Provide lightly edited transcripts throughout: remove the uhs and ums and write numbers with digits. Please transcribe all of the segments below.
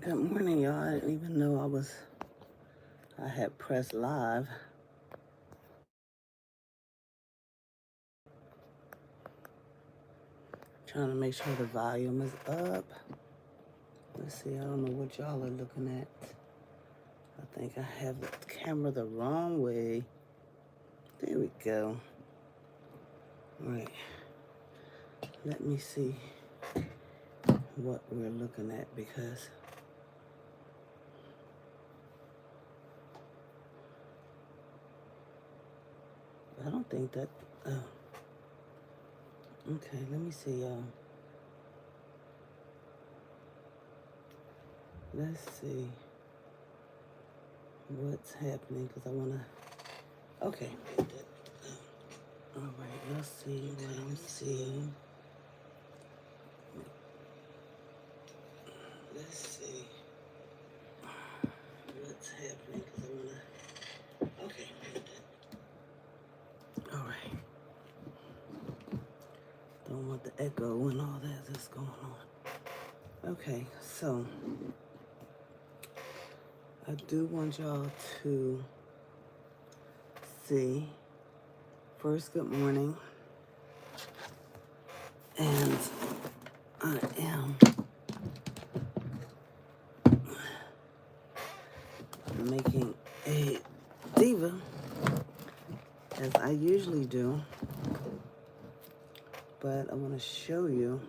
Good morning, y'all. I didn't even know I had pressed live. Trying to make sure the volume is up. Let's see, I don't know what y'all are looking at. I think I have the camera the wrong way. There we go. All right. Let me see what we're looking at because I don't think that. Oh, okay. Let me see, y'all. Let's see what's happening because I want to. Okay. All right. Let's see what I'm seeing. Let's see what's happening because I want to. Okay. All right. Don't want the echo and all that's going on. Okay, so I do want y'all to see first, good morning. And I am making a diva as I usually do, but I want to show you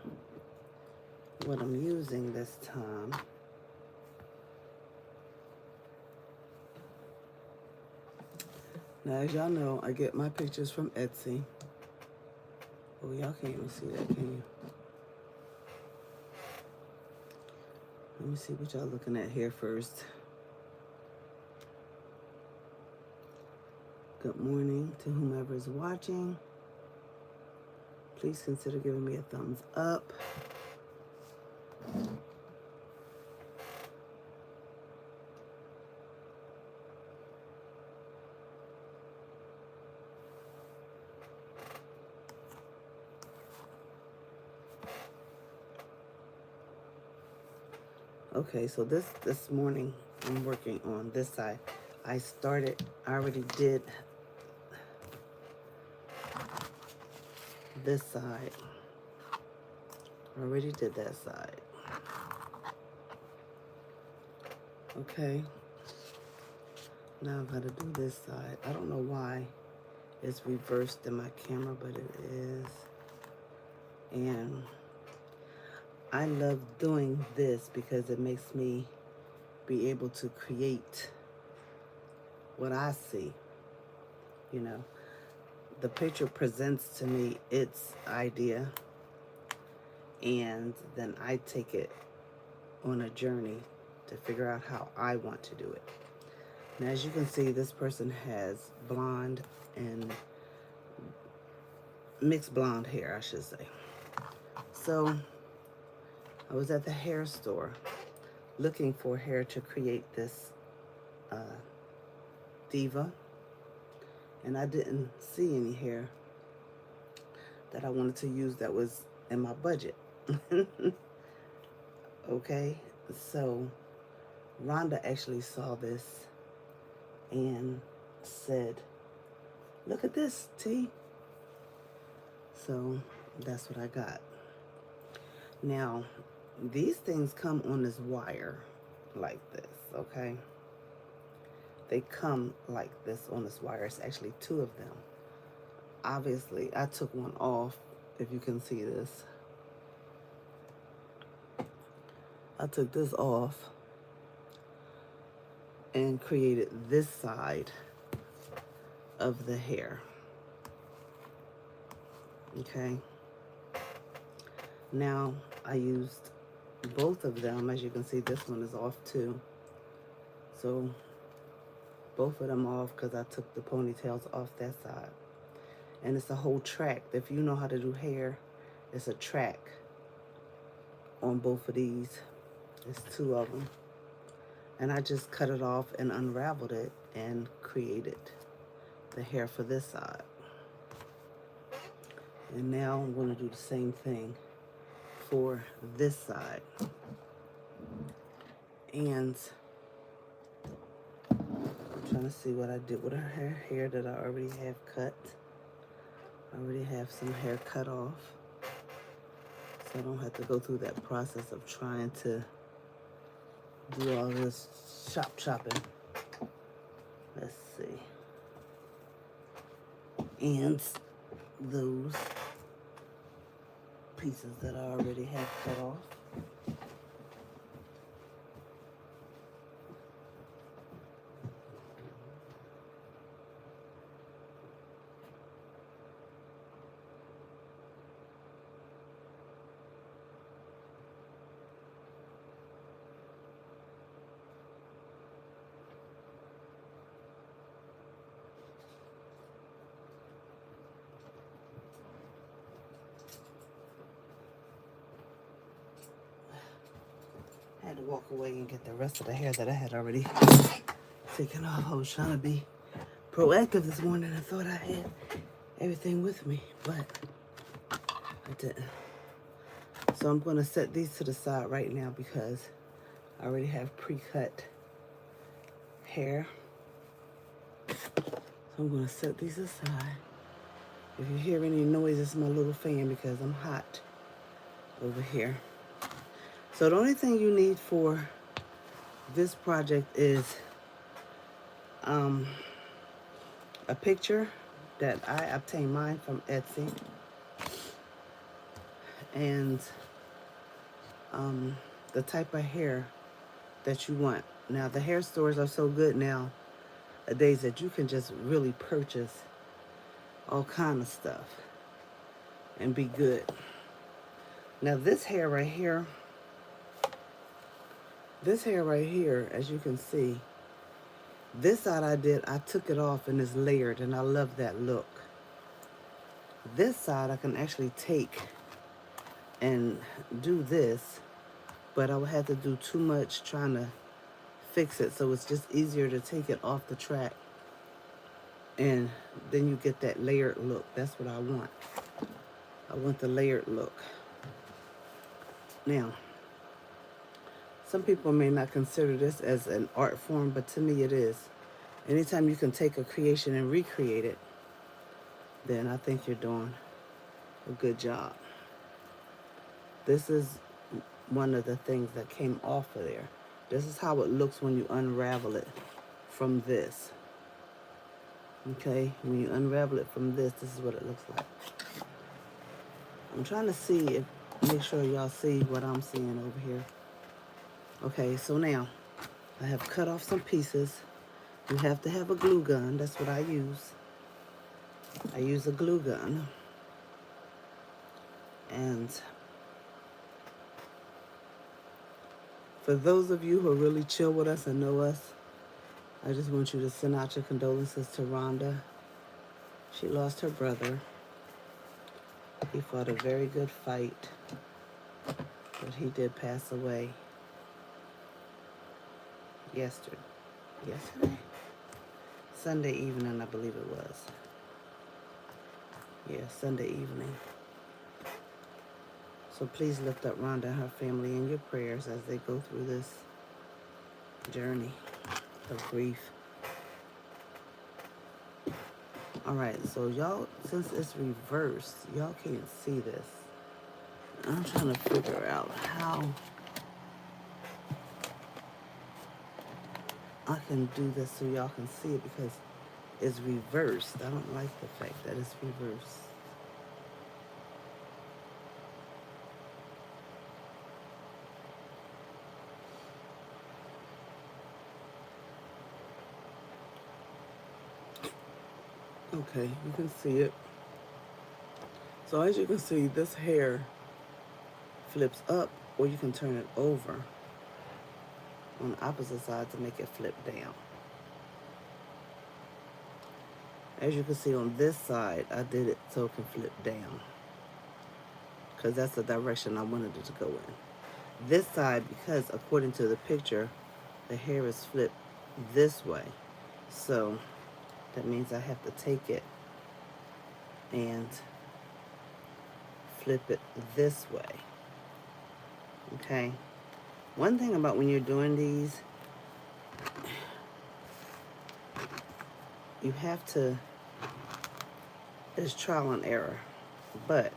what I'm using this time. Now, as y'all know, I get my pictures from Etsy. Oh, y'all can't even see that, can you? Let me see what y'all looking at here first. Good morning to whomever is watching. Please consider giving me a thumbs up. Okay, so this morning I'm working on this side. I already did this side. I already did that side. Okay. Now I've got to do this side. I don't know why it's reversed in my camera, but it is. And I love doing this because it makes me be able to create what I see. You know, the picture presents to me its idea, and then I take it on a journey to figure out how I want to do it. Now, as you can see, this person has blonde and mixed blonde hair, I should say. So I was at the hair store looking for hair to create this diva, and I didn't see any hair that I wanted to use that was in my budget. Okay, so Rhonda actually saw this and said, "Look at this, T." So that's what I got. Now, these things come on this wire like this, okay? They come like this on this wire. It's actually two of them. Obviously, I took one off, if you can see this. I took this off and created this side of the hair. Okay. Now, I used both of them. As you can see, this one is off too. So, both of them off because I took the ponytails off that side. And it's a whole track. If you know how to do hair, it's a track on both of these. It's two of them. And I just cut it off and unraveled it and created the hair for this side. And now I'm going to do the same thing for this side. And I'm trying to see what I did with her hair that I already have cut. I already have some hair cut off, so I don't have to go through that process of trying to do all this chopping. Let's see. And those pieces that I already have cut off. I had to walk away and get the rest of the hair that I had already taken off. I was trying to be proactive this morning. I thought I had everything with me, but I didn't. So I'm going to set these to the side right now because I already have pre-cut hair. So I'm going to set these aside. If you hear any noise, it's my little fan because I'm hot over here. So the only thing you need for this project is a picture that I obtained mine from Etsy, and the type of hair that you want. Now the hair stores are so good nowadays that you can just really purchase all kind of stuff and be good. Now this hair right here, as you can see, this side I took it off and it's layered, and I love that look. This side I can actually take and do this, but I would have to do too much trying to fix it, so it's just easier to take it off the track, and then you get that layered look. That's what I want. I want the layered look. Now, some people may not consider this as an art form, but to me it is. Anytime you can take a creation and recreate it, then I think you're doing a good job. This is one of the things that came off of there. This is how it looks when you unravel it from this. Okay, when you unravel it from this is what it looks like. I'm trying to make sure y'all see what I'm seeing over here. Okay, so now I have cut off some pieces. You have to have a glue gun. That's what I use. I use a glue gun. And for those of you who are really chill with us and know us, I just want you to send out your condolences to Rhonda. She lost her brother. He fought a very good fight, but he did pass away yesterday? Sunday evening, I believe it was. Yeah, Sunday evening. So please lift up Rhonda and her family in your prayers as they go through this journey of grief. All right, so y'all, since it's reversed, y'all can't see this. I'm trying to figure out how I can do this so y'all can see it because it's reversed. I don't like the fact that it's reversed. Okay, you can see it. So as you can see, this hair flips up, or you can turn it over on the opposite side to make it flip down. As you can see on this side, I did it so it can flip down because that's the direction I wanted it to go in. This side, because according to the picture, the hair is flipped this way. So that means I have to take it and flip it this way. Okay? One thing about when you're doing these, you have to, it's trial and error, but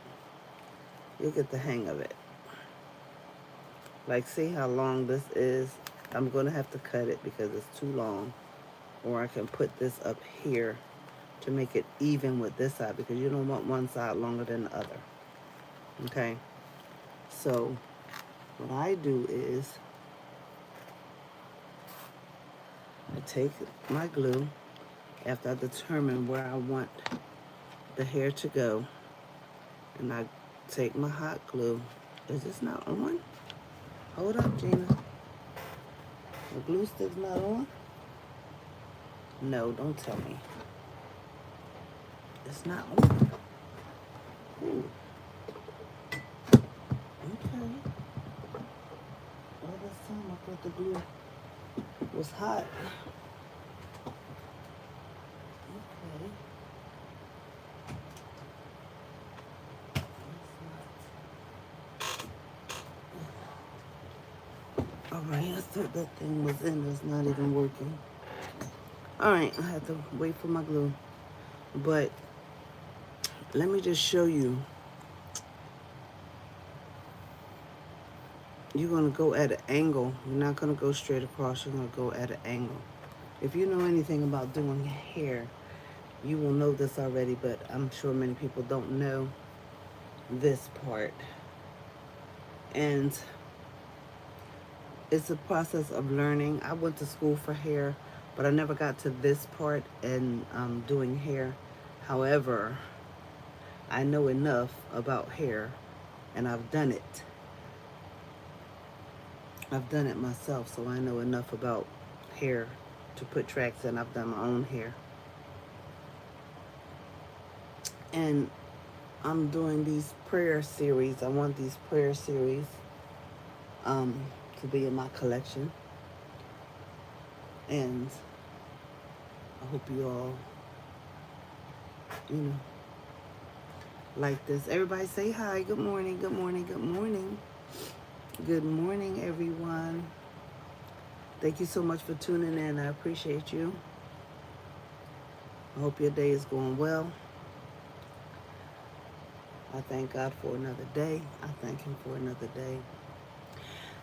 you'll get the hang of it. Like, see how long this is? I'm going to have to cut it because it's too long. Or I can put this up here to make it even with this side, because you don't want one side longer than the other. Okay? So what I do is I take my glue after I determine where I want the hair to go, and I take my hot glue. Is this not on? Hold up, Gina. The glue stick's not on? No, don't tell me. It's not on. Ooh. Okay. All this time I thought the glue was hot. Okay. Alright, I thought that thing was in. It's not even working. Alright, I have to wait for my glue. But let me just show you. You're going to go at an angle. You're not going to go straight across. You're going to go at an angle. If you know anything about doing hair, you will know this already, but I'm sure many people don't know this part. And it's a process of learning. I went to school for hair, but I never got to this part in doing hair. However, I know enough about hair, and I've done it. I've done it myself, so I know enough about hair to put tracks in. I've done my own hair. And I'm doing these prayer series. I want these prayer series to be in my collection. And I hope you all, like this. Everybody say hi. Good morning, good morning, good morning. Good morning, everyone. Thank you so much for tuning in. I appreciate you. I hope your day is going well. I thank God for another day. I thank Him for another day.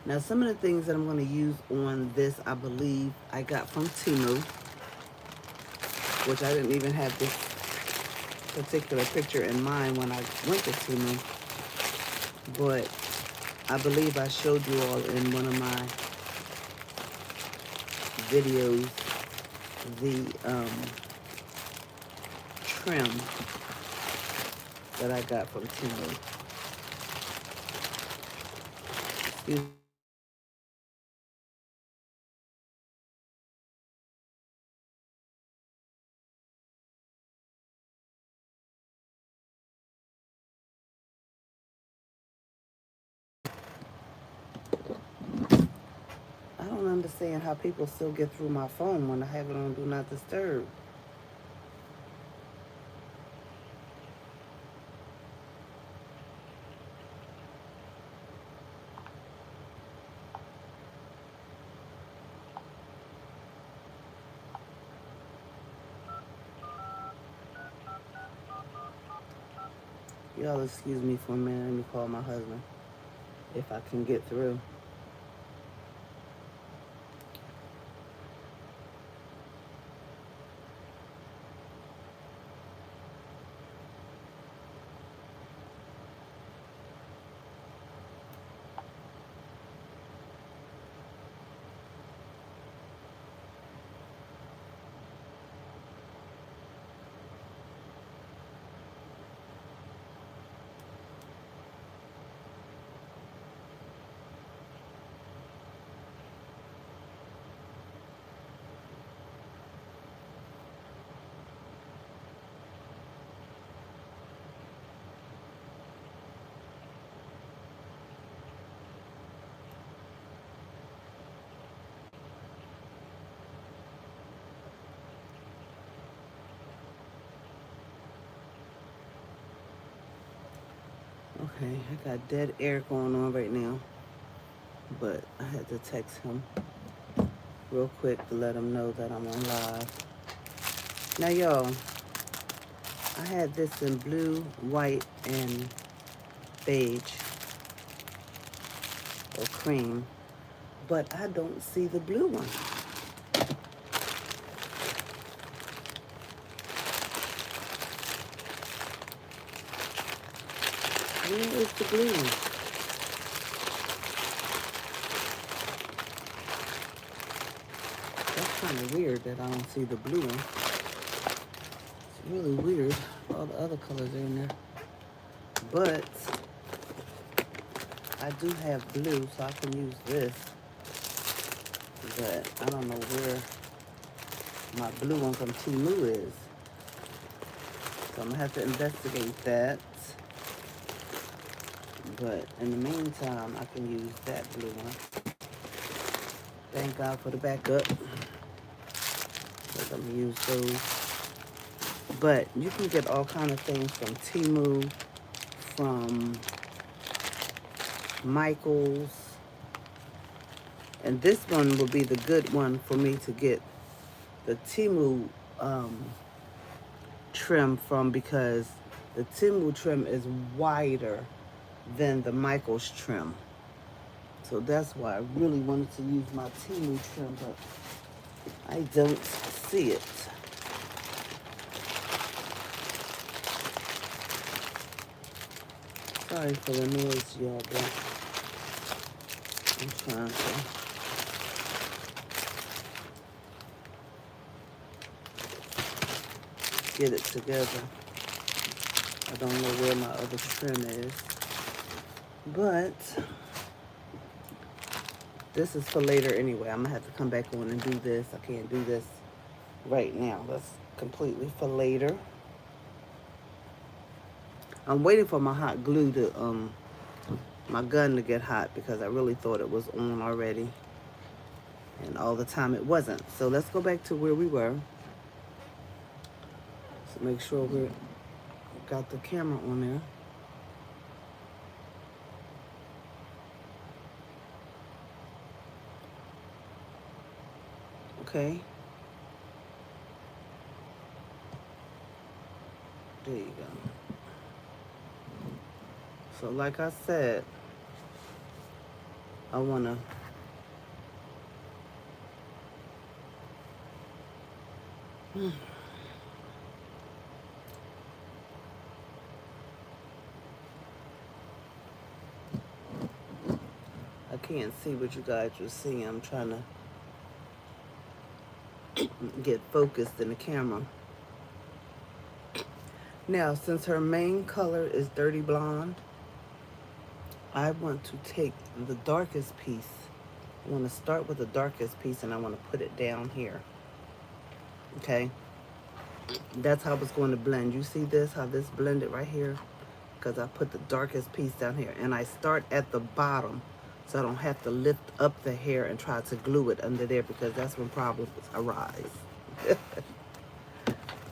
Now, some of the things that I'm going to use on this, I believe I got from Temu, which I didn't even have this particular picture in mind when I went to Temu. But I believe I showed you all in one of my videos the trim that I got from Temu. Excuse me. I don't understand how people still get through my phone when I have it on Do Not Disturb. Y'all excuse me for a minute. Let me call my husband if I can get through. Okay, I got dead air going on right now. but I had to text him real quick to let him know that I'm on live. Now, y'all, I had this in blue, white, and beige or cream, but I don't see the blue one. Where is the blue one? That's kind of weird that I don't see the blue one. It's really weird. All the other colors are in there. But I do have blue, so I can use this. But I don't know where my blue one from Temu is. So I'm going to have to investigate that. But in the meantime, I can use that blue one. Thank God for the backup. Because I'm going to use those. But you can get all kind of things from Temu, from Michael's. And this one will be the good one for me to get the Temu trim from, because the Temu trim is wider than the Michael's trim. So that's why I really wanted to use my Temu trim, but I don't see it. Sorry for the noise, y'all, but I'm trying to get it together. I don't know where my other trim is, but this is for later anyway. I'm gonna have to come back on and do this. I can't do this right now. That's completely for later. I'm waiting for my hot glue to, my gun to get hot, because I really thought it was on already. And all the time it wasn't. So let's go back to where we were. So make sure we got the camera on there. Okay. There you go. So like I said, I wanna I can't see what you guys were seeing. I'm trying to get focused in the camera. Now, since her main color is Dirty Blonde, I want to take the darkest piece. I want to start with the darkest piece, and I want to put it down here. Okay? That's how it's going to blend. You see this, how this blended right here? Because I put the darkest piece down here. And I start at the bottom, so I don't have to lift up the hair and try to glue it under there, because that's when problems arise.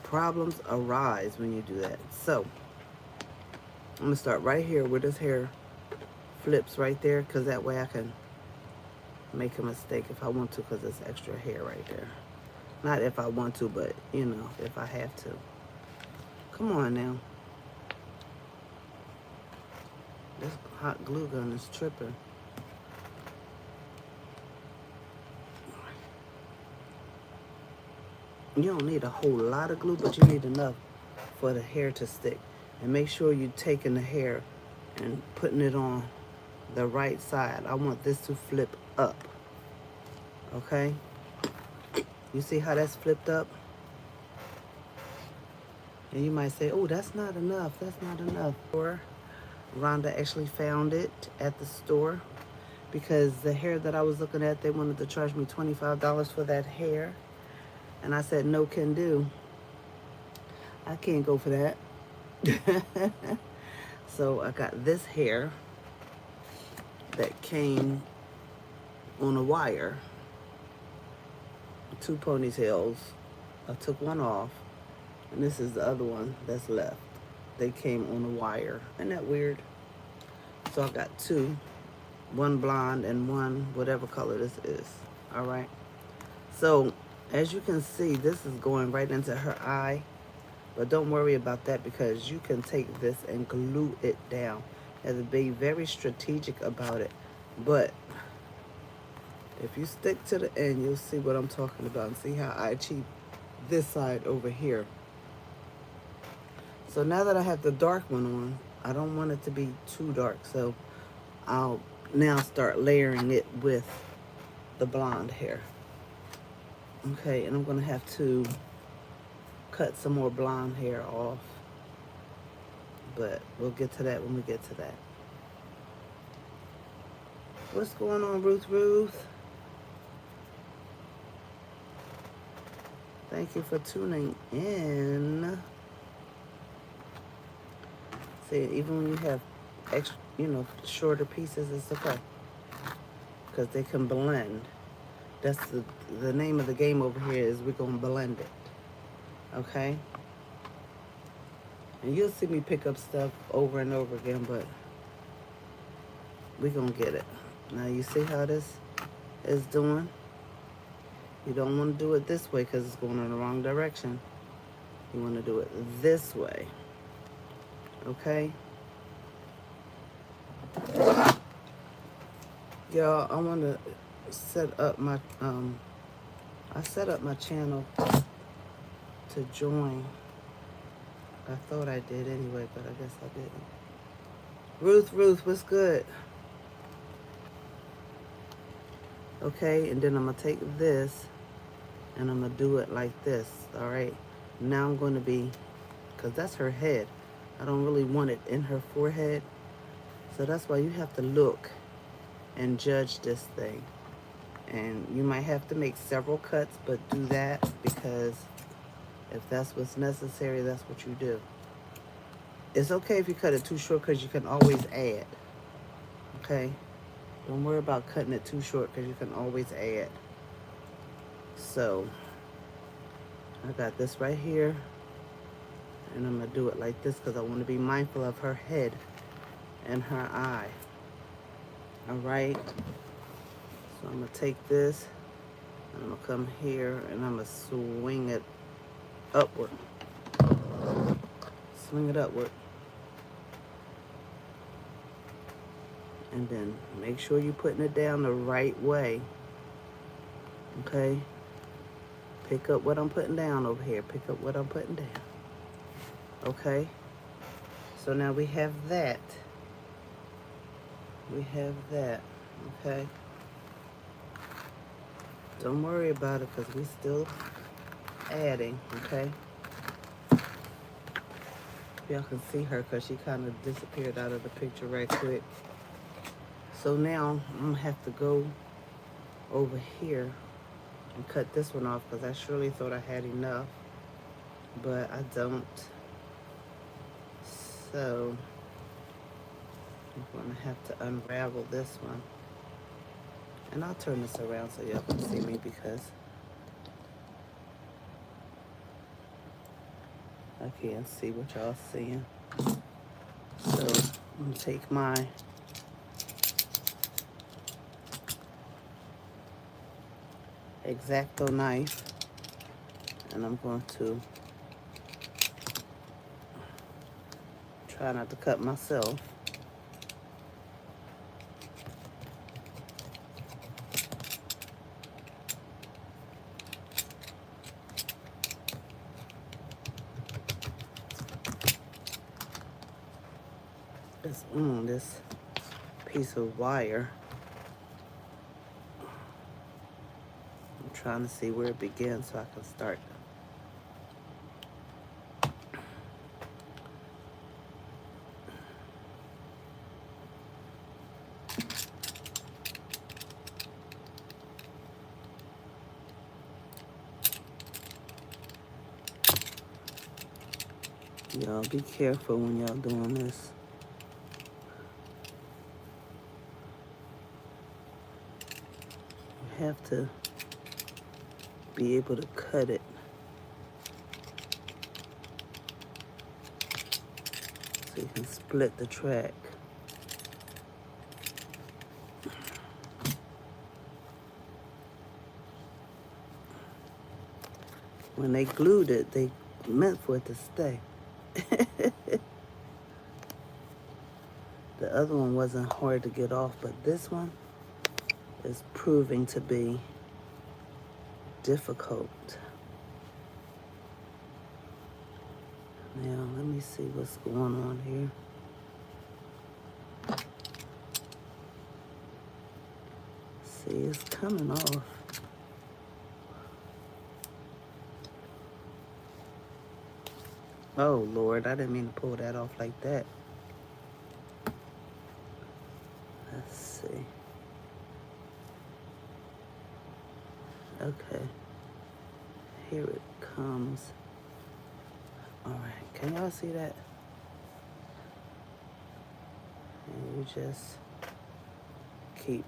Problems arise when you do that. So I'm gonna start right here where this hair flips right there, because that way I can make a mistake if I want to, because it's extra hair right there. Not if I want to, but you know, if I have to. Come on now. This hot glue gun is tripping. You don't need a whole lot of glue, but you need enough for the hair to stick. And make sure you're taking the hair and putting it on the right side. I want this to flip up. Okay? You see how that's flipped up? And you might say, oh, that's not enough. That's not enough. Or Rhonda actually found it at the store, because the hair that I was looking at, they wanted to charge me $25 for that hair. And I said, no can do. I can't go for that. So I got this hair that came on a wire. 2 ponytails. I took one off. And this is the other one that's left. They came on a wire. Isn't that weird? So I got 2. one blonde and one whatever color this is. All right. So as you can see, this is going right into her eye. But don't worry about that because you can take this and glue it down. You have to be very strategic about it. But if you stick to the end, you'll see what I'm talking about and see how I achieve this side over here. So now that I have the dark one on, I don't want it to be too dark. So I'll now start layering it with the blonde hair. Okay, and I'm going to have to cut some more blonde hair off. But we'll get to that when we get to that. What's going on, Ruth? Thank you for tuning in. See, even when you have extra, shorter pieces, it's okay. Because they can blend. That's the name of the game over here is we're going to blend it. Okay? And you'll see me pick up stuff over and over again, but we're going to get it. Now, you see how this is doing? You don't want to do it this way because it's going in the wrong direction. You want to do it this way. Okay? Y'all, I want to set up my, I set up my channel to join. I thought I did anyway, but I guess I didn't. Ruth, what's good? Okay, and then I'm going to take this and I'm going to do it like this, all right? Now I'm going to be, because that's her head. I don't really want it in her forehead. So that's why you have to look and judge this thing. And you might have to make several cuts, but do that because if that's what's necessary, that's what you do. It's okay if you cut it too short because you can always add. Okay? Don't worry about cutting it too short because you can always add. So, I got this right here. And I'm going to do it like this because I want to be mindful of her head and her eye. Alright? So I'm going to take this. And I'm going to come here and I'm going to swing it upward. Swing it upward. And then make sure you're putting it down the right way. Okay? Pick up what I'm putting down over here. Pick up what I'm putting down. Okay? So now we have that. We have that. Okay? Don't worry about it because we still adding. Okay? Y'all can see her because she kind of disappeared out of the picture right quick. So now I'm going to have to go over here and cut this one off because I surely thought I had enough, but I don't. So I'm going to have to unravel this one. And I'll turn this around so y'all can see me because I can't see what y'all seeing. So I'm going to take my X-Acto knife and I'm going to try not to cut myself. This piece of wire. I'm trying to see where it begins so I can start. Y'all be careful when y'all doing this. You have to be able to cut it so you can split the track. When they glued it, they meant for it to stay. The other one wasn't hard to get off, but this one is proving to be difficult. Now, let me see what's going on here. See, it's coming off. Oh, Lord, I didn't mean to pull that off like that. Let's see. Okay. Here it comes. All right, can y'all see that? And you just keep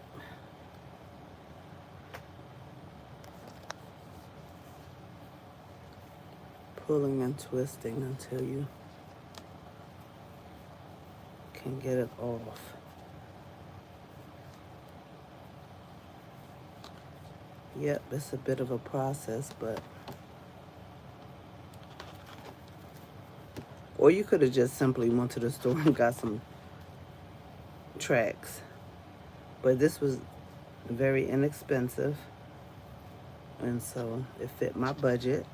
pulling and twisting until you can get it off. Yep, it's a bit of a process, but or you could have just simply went to the store and got some tracks. But this was very inexpensive, and so it fit my budget.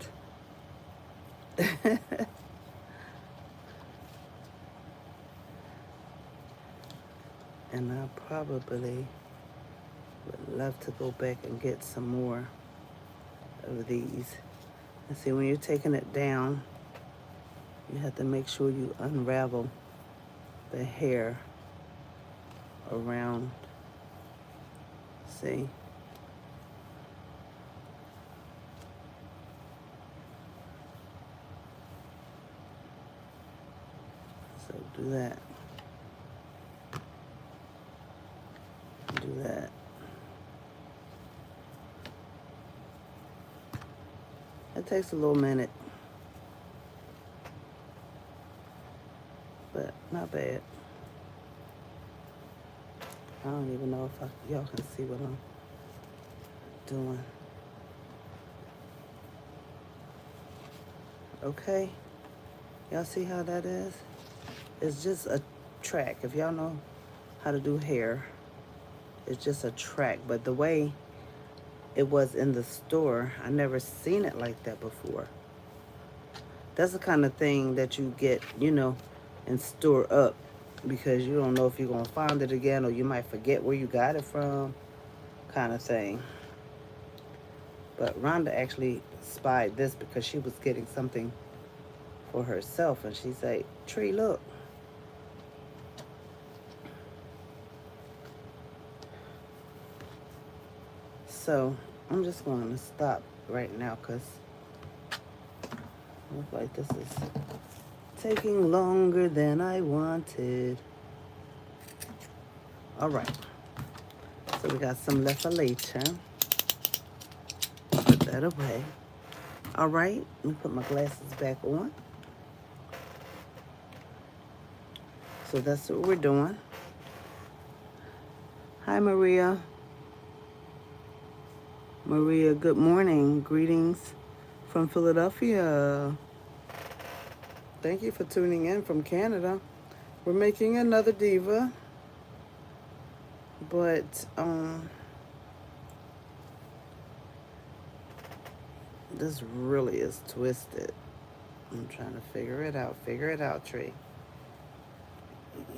And I probably would love to go back and get some more of these. And see, when you're taking it down, you have to make sure you unravel the hair around. See? So do that. Do that. It takes a little minute, but not bad. I don't even know if y'all can see what I'm doing. Okay, y'all see how that is? It's just a track. If y'all know how to do hair, it's just a track. But the way it was in the store, I never seen it like that before. That's the kind of thing that you get, you know, and store up, because you don't know if you're going to find it again, or you might forget where you got it from, kind of thing. But Rhonda actually spied this because she was getting something for herself, and she said, Tree, look. So I'm just going to stop right now because it looks like this is taking longer than I wanted. All right. So we got some left for later. Put that away. All right. Let me put my glasses back on. So that's what we're doing. Hi, Maria. Maria, good morning. Greetings from Philadelphia. Thank you for tuning in from Canada. We're making another diva, but this really is twisted. I'm trying to figure it out. Figure it out, Tree.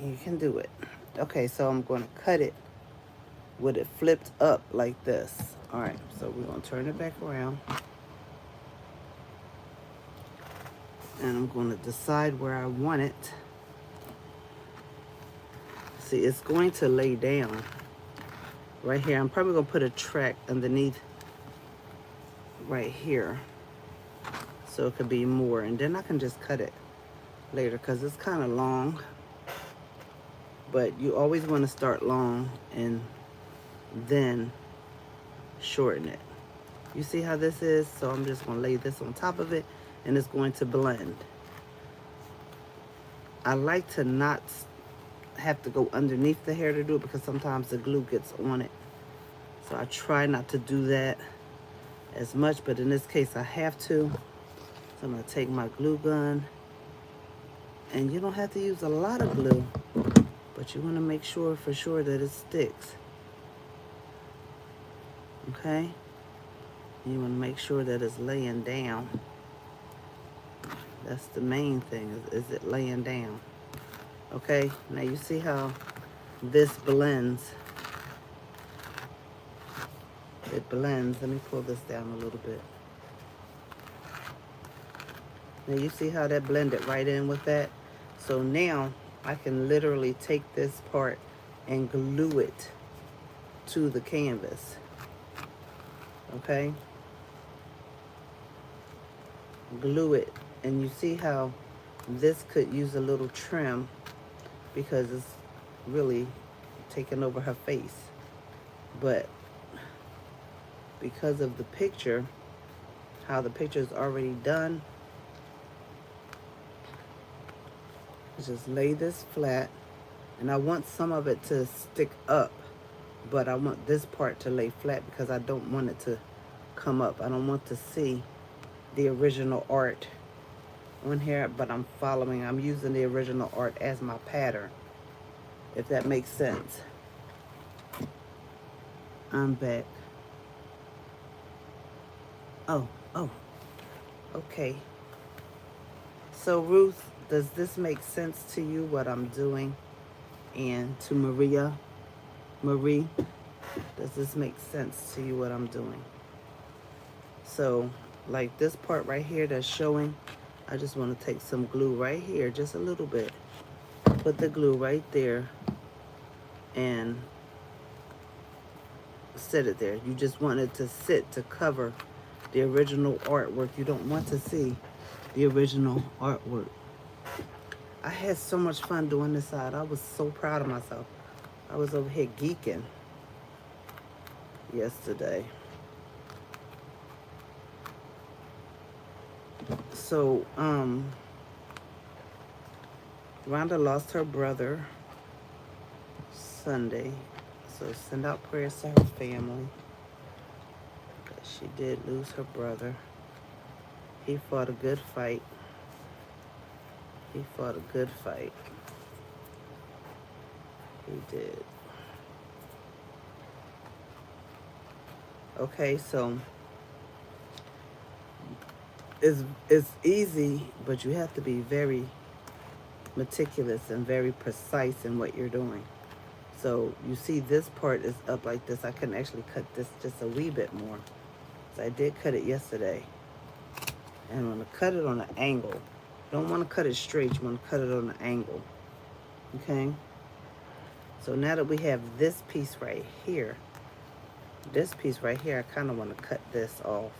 You can do it. Okay, so I'm going to cut it with it flipped up like this. All right, so we're going to turn it back around. And I'm going to decide where I want it. See, it's going to lay down right here. I'm probably going to put a track underneath right here so it could be more. And then I can just cut it later because it's kind of long. But you always want to start long and then shorten it. You see how this is? So I'm just going to lay this on top of it, and it's going to blend. I like to not have to go underneath the hair to do it because sometimes the glue gets on it. So I try not to do that as much, but in this case I have to. So I'm going to take my glue gun, and you don't have to use a lot of glue, but you want to make sure for sure that it sticks. Okay? You want to make sure that it's laying down. That's the main thing, is it laying down. Okay? Now you see how this blends. It blends. Let me pull this down a little bit. Now you see how that blended right in with that? So now I can literally take this part and glue it to the canvas. Okay? Glue it. And you see how this could use a little trim because it's really taking over her face. But because of the picture, how the picture is already done, just lay this flat. And I want some of it to stick up, but I want this part to lay flat because I don't want it to come up. I don't want to see the original art on here, but I'm using the original art as my pattern, if that makes sense. I'm back. Oh, okay. So Ruth, does this make sense to you, what I'm doing? And to Marie, does this make sense to you, what I'm doing? So, like this part right here that's showing, I just want to take some glue right here, just a little bit. Put the glue right there and set it there. You just want it to sit to cover the original artwork. You don't want to see the original artwork. I had so much fun doing this side. I was so proud of myself. I was over here geeking yesterday. So, Rhonda lost her brother Sunday. So send out prayers to her family. She did lose her brother. He fought a good fight. He fought a good fight. He did. Okay, so it's easy, but you have to be very meticulous and very precise in what you're doing. So you see this part is up like this. I can actually cut this just a wee bit more. So I did cut it yesterday. And I'm going to cut it on an angle. You don't want to cut it straight. You want to cut it on an angle. Okay? So now that we have this piece right here, I kind of want to cut this off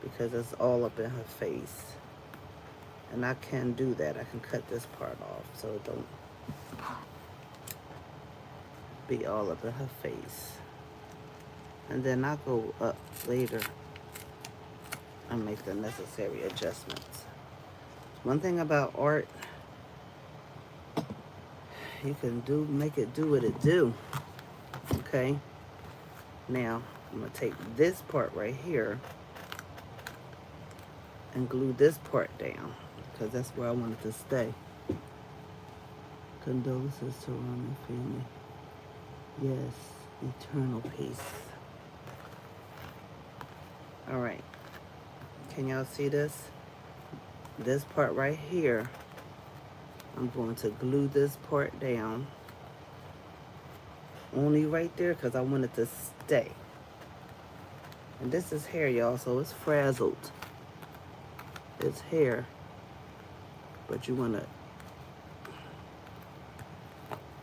because it's all up in her face. And I can do that. I can cut this part off so it don't be all up in her face. And then I'll go up later and make the necessary adjustments. One thing about art, you can make it do what it do. Okay? Now, I'm going to take this part right here and glue this part down because that's where I want it to stay. Condolences to Ron and family. Yes, eternal peace. All right. Can y'all see this? This part right here, I'm going to glue this part down. Only right there because I want it to stay. And this is hair, y'all, so it's frazzled. It's hair. But you want to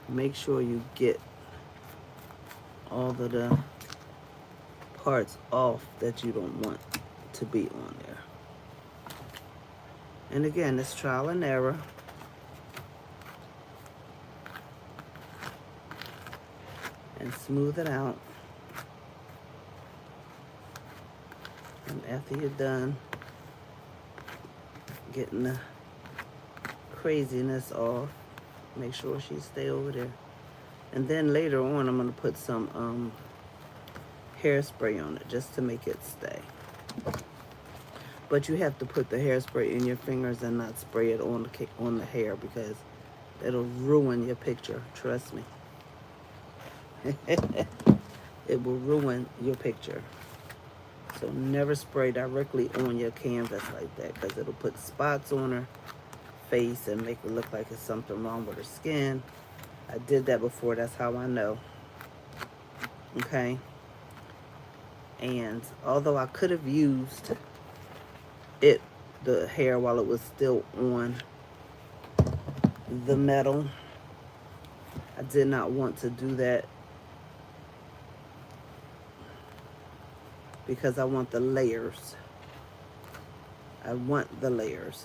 make sure you get all of the parts off that you don't want to be on there. And again, it's trial and error. And smooth it out. And after you're done getting the craziness off, make sure she stay over there. And then later on, I'm going to put some hairspray on it just to make it stay. But you have to put the hairspray in your fingers and not spray it on the hair, because it'll ruin your picture. Trust me. It will ruin your picture. So never spray directly on your canvas like that, because it'll put spots on her face and make it look like it's something wrong with her skin. I did that before. That's how I know. Okay. And although I could have used the hair while it was still on the metal, I did not want to do that, because I want the layers. I want the layers.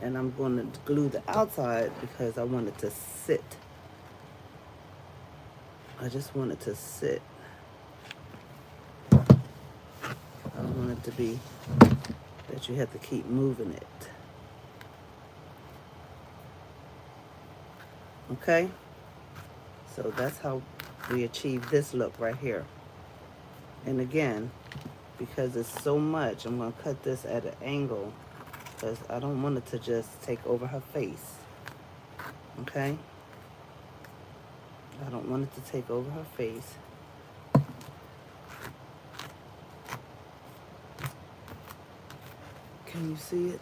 And I'm going to glue the outside because I want it to sit. I just want it to sit. I don't want it to be that you have to keep moving it. Okay? So that's how we achieve this look right here. And again, because it's so much, I'm going to cut this at an angle, because I don't want it to just take over her face. Okay? I don't want it to take over her face. Can you see it?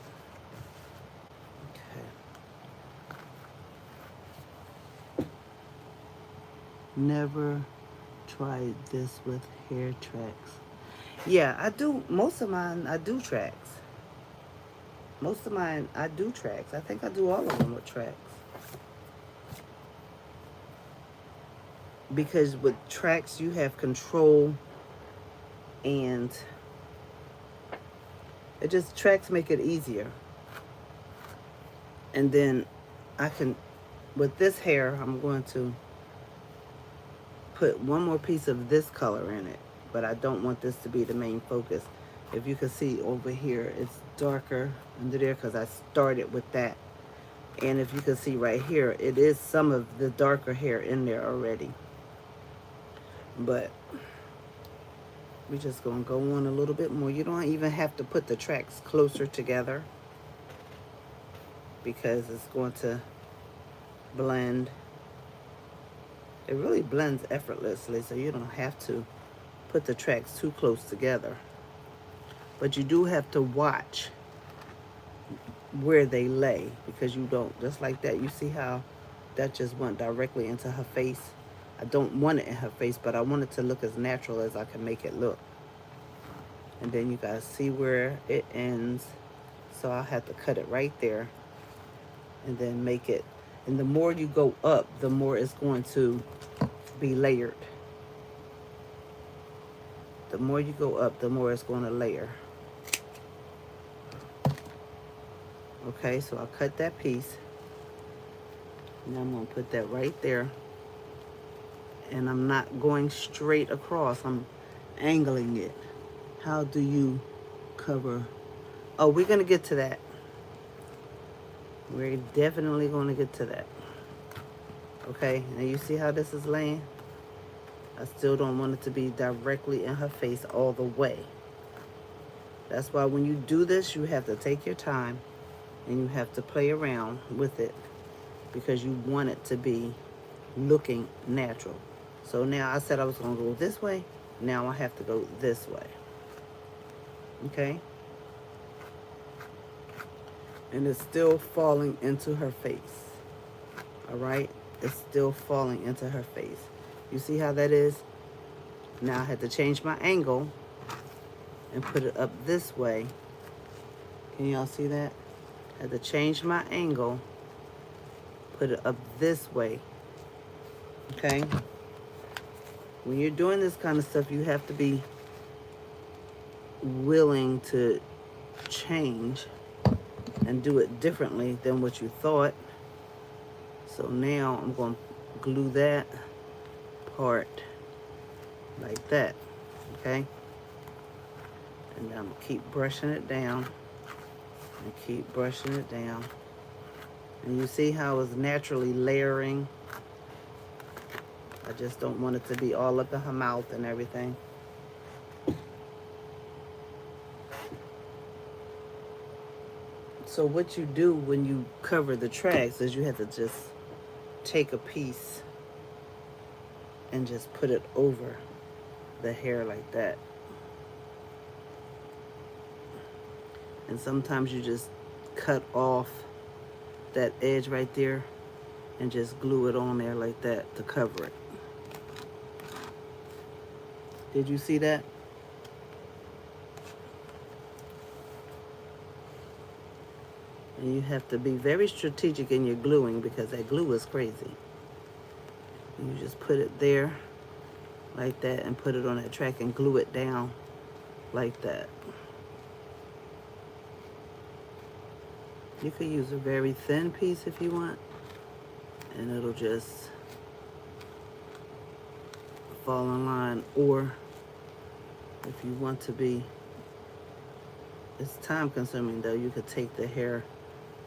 Okay. Never tried this with hair tracks. Yeah, I do. Most of mine, I do tracks. Most of mine, I do tracks. I think I do all of them with tracks. Because with tracks, you have control, and it just, tracks make it easier. And then I can, with this hair, I'm going to put one more piece of this color in it, but I don't want this to be the main focus. If you can see over here, it's darker under there because I started with that. And if you can see right here, it is some of the darker hair in there already. But we're just going to go on a little bit more. You don't even have to put the tracks closer together, because it's going to blend. It really blends effortlessly, so you don't have to put the tracks too close together. But you do have to watch where they lay, because you don't, just like that, you see how that just went directly into her face? I don't want it in her face, but I want it to look as natural as I can make it look. And then you guys see where it ends. So I'll have to cut it right there and then make it. And the more you go up, the more it's going to be layered. The more you go up, the more it's going to layer. Okay, so I'll cut that piece. And I'm going to put that right there. And I'm not going straight across. I'm angling it. How do you cover? Oh, we're going to get to that. We're definitely going to get to that. Okay, now you see how this is laying? I still don't want it to be directly in her face all the way. That's why when you do this, you have to take your time and you have to play around with it, because you want it to be looking natural. So now I said I was going to go this way. Now I have to go this way. Okay? And it's still falling into her face. All right? It's still falling into her face. You see how that is? Now I had to change my angle and put it up this way. Can y'all see that? I had to change my angle, put it up this way. Okay? When you're doing this kind of stuff, you have to be willing to change and do it differently than what you thought. So now I'm going to glue that part like that. Okay? And I'm going to keep brushing it down and keep brushing it down. And you see how it's naturally layering. I just don't want it to be all up in her mouth and everything. So what you do when you cover the tracks is you have to just take a piece and just put it over the hair like that. And sometimes you just cut off that edge right there and just glue it on there like that to cover it. Did you see that? And you have to be very strategic in your gluing because that glue is crazy. And you just put it there like that and put it on that track and glue it down like that. You could use a very thin piece if you want, and it'll just fall in line. Or if you want to be, it's time consuming though, you could take the hair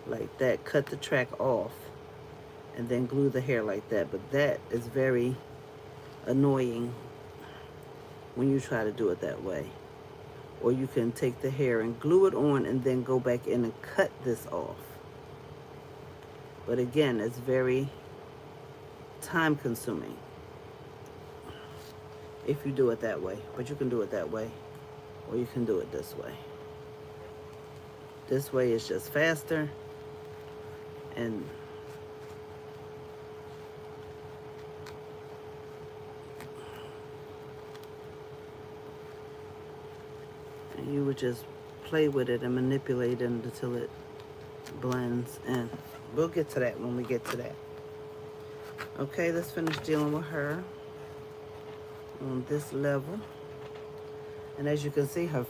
like that, cut the track off, and then glue the hair like that. But that is very annoying when you try to do it that way. Or you can take the hair and glue it on and then go back in and cut this off. But again, it's very time consuming if you do it that way. But you can do it that way, or you can do it this way. This way is just faster, and you would just play with it and manipulate it until it blends in. We'll get to that when we get to that. Okay, let's finish dealing with her on this level. And as you can see, her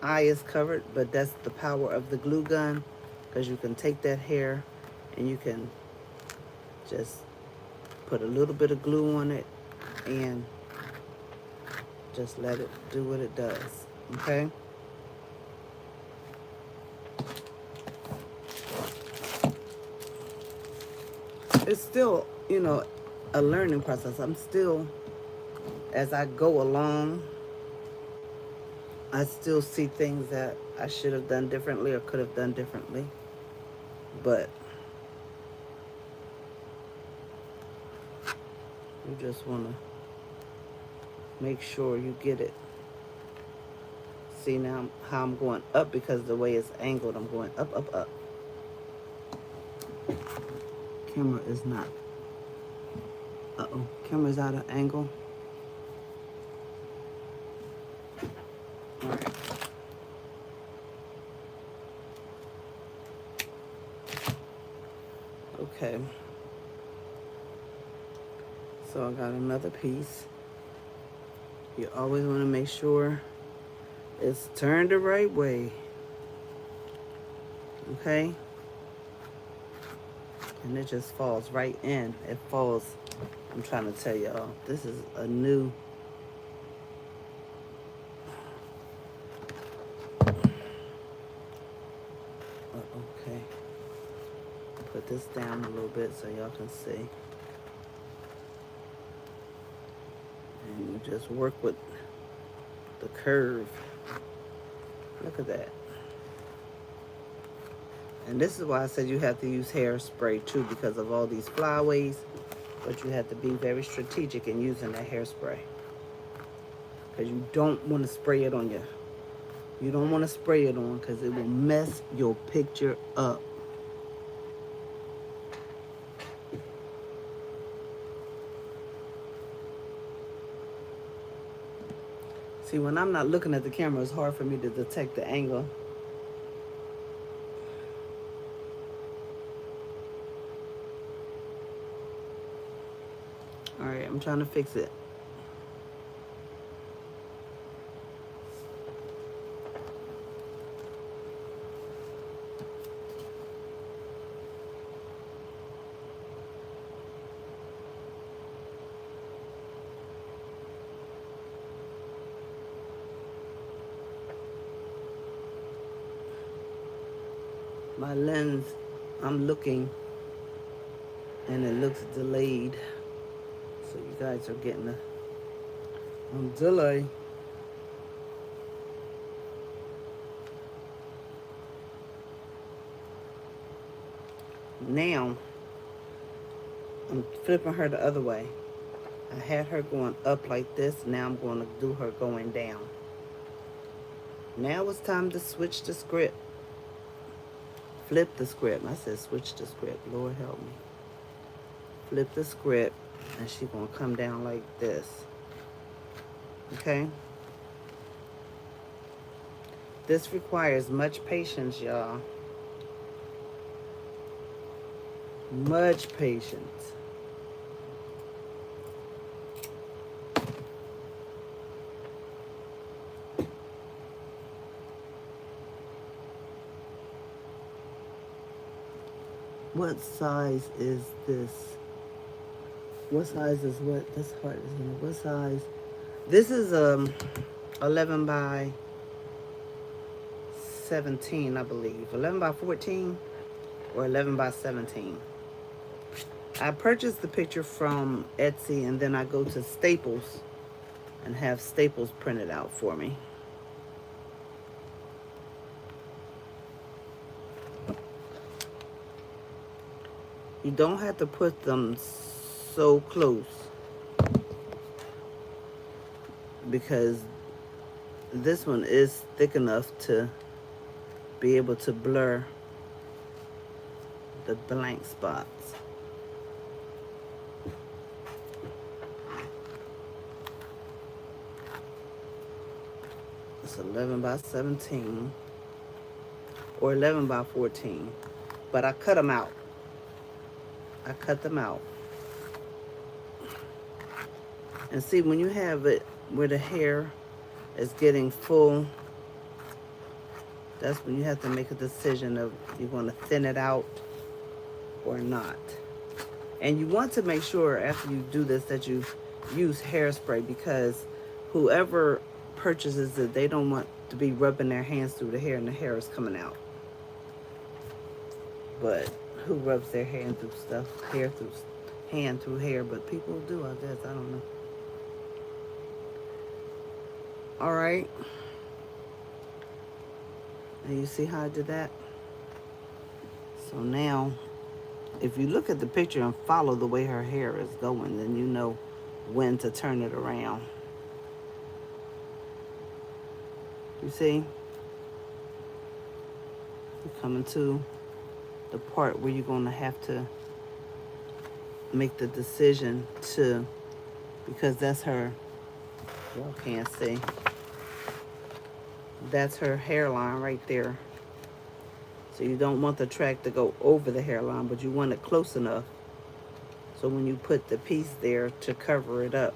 eye is covered, but that's the power of the glue gun, because you can take that hair and you can just put a little bit of glue on it and just let it do what it does. Okay? It's still, you know, a learning process. I'm still, as I go along, I still see things that I should have done differently or could have done differently. But you just want to make sure you get it. See now how I'm going up, because the way it's angled, I'm going up, up, up. Camera is not. Uh-oh, camera's out of angle. All right. Okay. So I got another piece. You always want to make sure it's turned the right way. Okay? And it just falls right in. It falls. I'm trying to tell y'all, this is a new. Okay. Put this down a little bit so y'all can see. And you just work with the curve. Look at that. And this is why I said you have to use hairspray too, because of all these flyaways. But you have to be very strategic in using that hairspray, because you don't want to spray it on you. You don't want to spray it on, because it will mess your picture up. See, when I'm not looking at the camera, it's hard for me to detect the angle. All right, I'm trying to fix it. My lens, I'm looking, and it looks delayed. So you guys are getting a delay. Now, I'm flipping her the other way. I had her going up like this. Now I'm going to do her going down. Now it's time to switch the script. Flip the script. I said switch the script. Lord help me. Flip the script. And she's going to come down like this. Okay? This requires much patience, y'all. Much patience. What size is this? What size is what? This heart is in it. What size? This is 11 by 17, I believe. 11 by 14 or 11 by 17. I purchased the picture from Etsy and then I go to Staples and have Staples printed out for me. You don't have to put them so close because this one is thick enough to be able to blur the blank spots. It's 11 by 17 or 11 by 14, but I cut them out. I cut them out. And see, when you have it where the hair is getting full, that's when you have to make a decision of you're going to thin it out or not. And you want to make sure after you do this that you use hairspray, because whoever purchases it, they don't want to be rubbing their hands through the hair and the hair is coming out. But who rubs their hand through stuff, hand through hair? But people do, I guess. I don't know. All right. And you see how I did that? So now, if you look at the picture and follow the way her hair is going, then you know when to turn it around. You see? You're coming to the part where you're going to have to make the decision to, because that's her, y'all can't see, that's her hairline right there. So you don't want the track to go over the hairline, but you want it close enough so when you put the piece there to cover it up,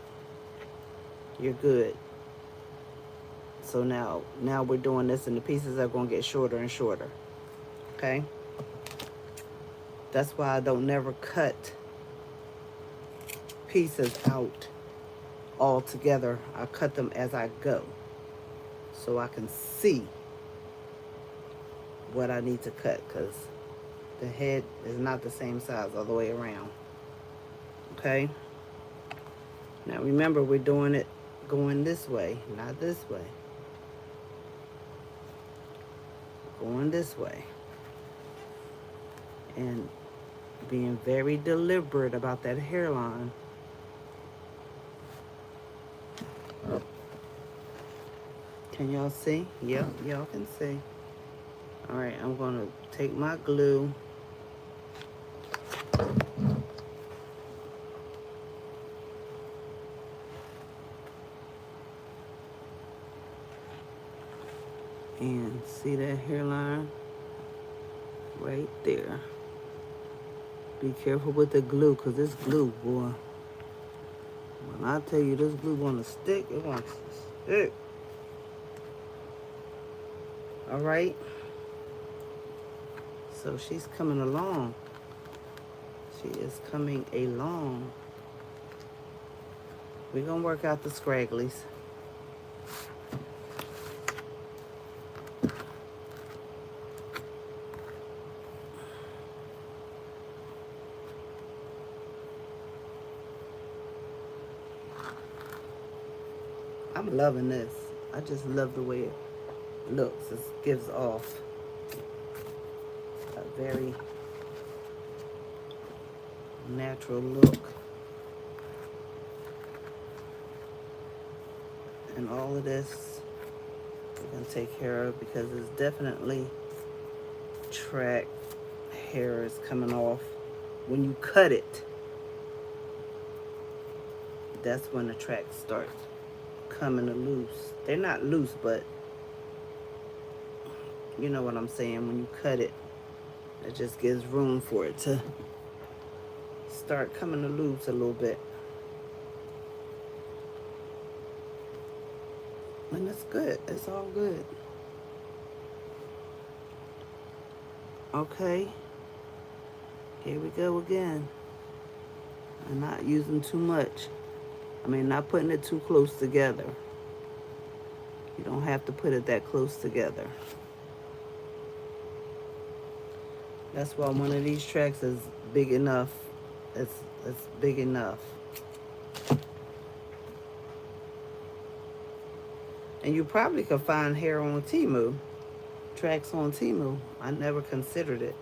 you're good. So now we're doing this and the pieces are going to get shorter and shorter. Okay? That's why I don't never cut pieces out all together. I cut them as I go so I can see what I need to cut, because the head is not the same size all the way around. Okay? Now remember, we're doing it going this way, not this way. Going this way. And being very deliberate about that hairline. Can y'all see? Yep, y'all can see. All right, I'm going to take my glue. And see that hairline? Right there. Be careful with the glue, because this glue, boy, when I tell you this glue want to stick, it wants to stick. All right? So she's coming along. She is coming along. We're going to work out the scragglies. I'm loving this. I just love the way it looks. It gives off a very natural look. And all of this we're going to take care of because it's definitely track hair is coming off. When you cut it, that's when the tracks start coming loose. They're not loose, but you know what I'm saying. When you cut it, it just gives room for it to start coming loose a little bit. And it's good. It's all good. Okay. Here we go again. I'm not using too much. I mean, not putting it too close together. You don't have to put it that close together. That's why one of these tracks is big enough. It's big enough. And you probably could find hair on Temu. Tracks on Temu. I never considered it.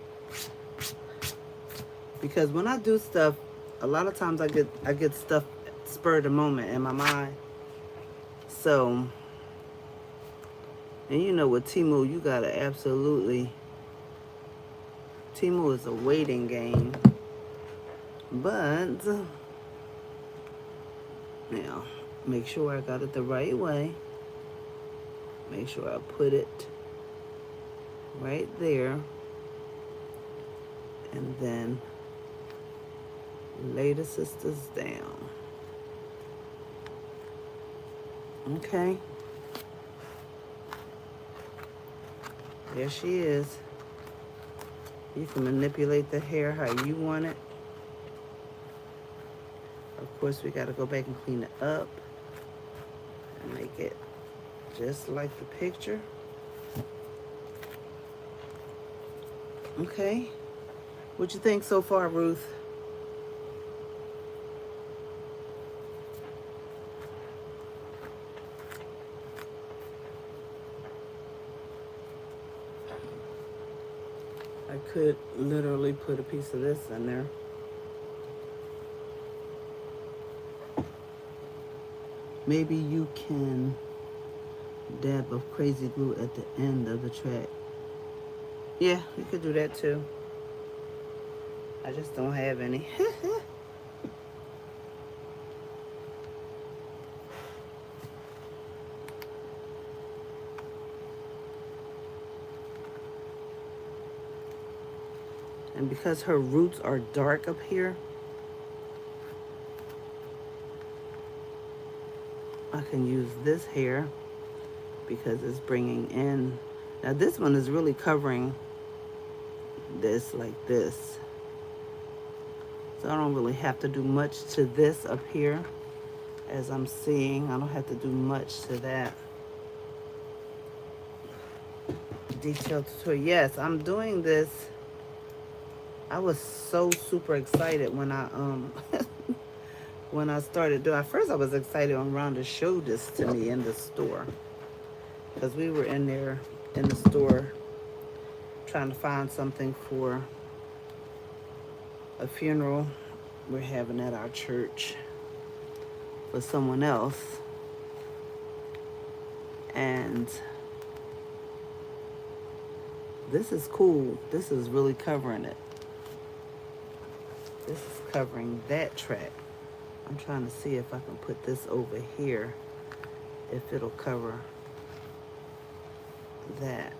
Because when I do stuff, a lot of times I get stuff spur of the moment in my mind. So, and you know with Temu, you gotta absolutely, Temu is a waiting game. But, now, make sure I got it the right way. Make sure I put it right there. And then lay the sisters down. Okay. There she is. You can manipulate the hair how you want it. Of course, we got to go back and clean it up and make it just like the picture. Okay. What you think so far, Ruth? I could literally put a piece of this in there. Maybe you can dab of crazy glue at the end of the track. Yeah, you could do that too. I just don't have any. And because her roots are dark up here, I can use this hair because it's bringing in. Now this one is really covering this like this. So I don't really have to do much to this up here. As I'm seeing, I don't have to do much to that. Detail tutorial. Yes, I'm doing this. I was so super excited when I when I started doing. At first, I was excited when Rhonda showed this to me in the store, because we were in there in the store trying to find something for a funeral we're having at our church for someone else, and this is cool. This is really covering it. This is covering that track. I'm trying to see if I can put this over here, if it'll cover that.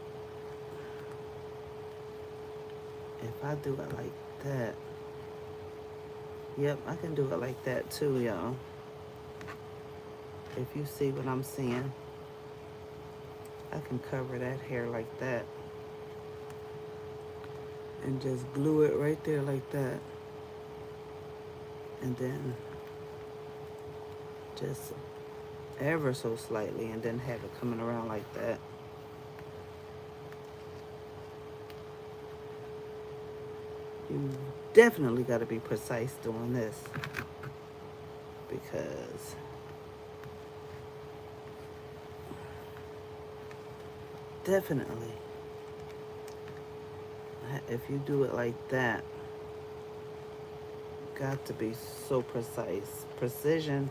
If I do it like that. Yep, I can do it like that too, y'all. If you see what I'm seeing, I can cover that hair like that. And just glue it right there like that. And then just ever so slightly, and then have it coming around like that. You definitely got to be precise doing this, because definitely, if you do it like that, got to be so precise. Precision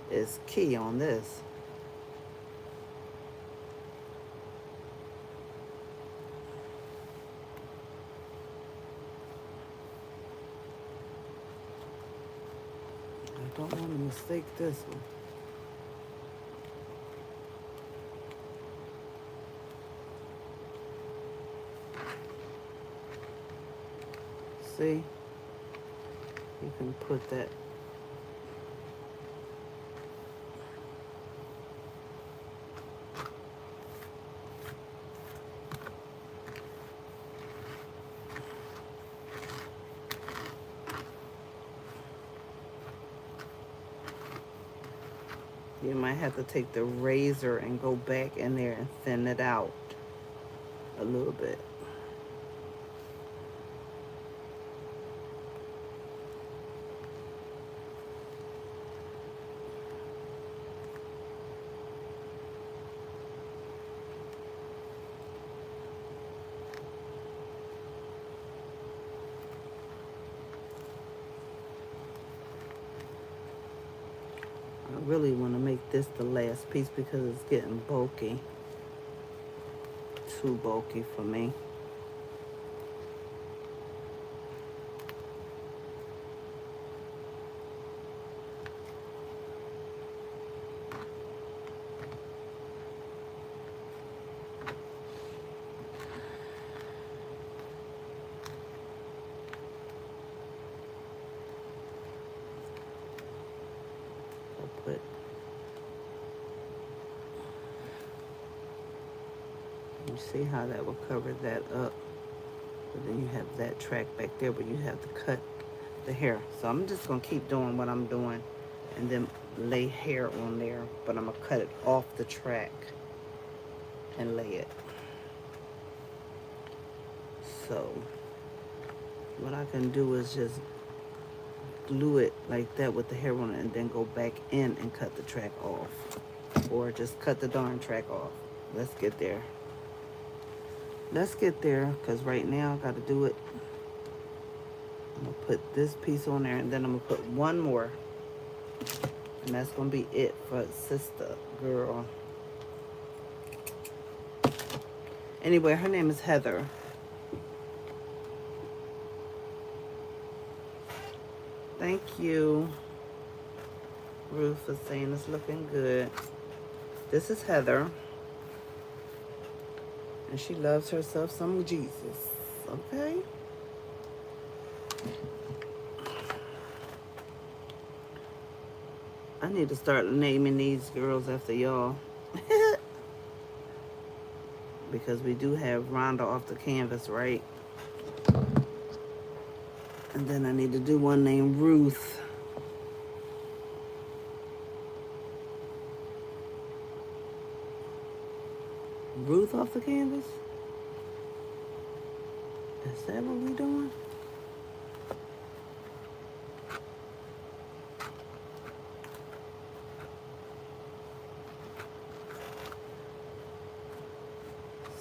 is key on this. I don't want to mistake this one. See? You can put that. You might have to take the razor and go back in there and thin it out a little bit. I really want to make this the last piece because it's getting bulky. Too bulky for me. I'll put you see how that will cover that up, but then you have that track back there, but you have to cut the hair. So I'm just gonna keep doing what I'm doing and then lay hair on there, but I'm gonna cut it off the track and lay it. So what I can do is just glue it like that with the hair on it and then go back in and cut the track off, or just cut the darn track off. Let's get there. Let's get there, because right now I got to do it. I'm going to put this piece on there, and then I'm going to put one more. And that's going to be it for sister girl. Anyway, her name is Heather. Thank you, Ruth, for saying it's looking good. This is Heather. And she loves herself some Jesus, okay? I need to start naming these girls after y'all. Because we do have Rhonda off the canvas, right? And then I need to do one named Ruth. Ruth off the canvas? Is that what we doing?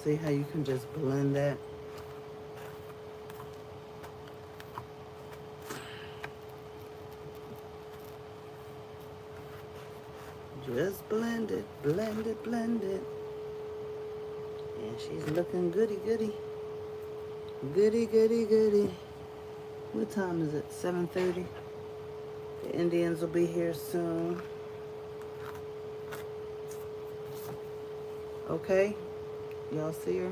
See how you can just blend that? Just blend it, blend it, blend it. And she's looking goody, goody. Goody, goody, goody. What time is it? 7:30. The Indians will be here soon. Okay? Y'all see her?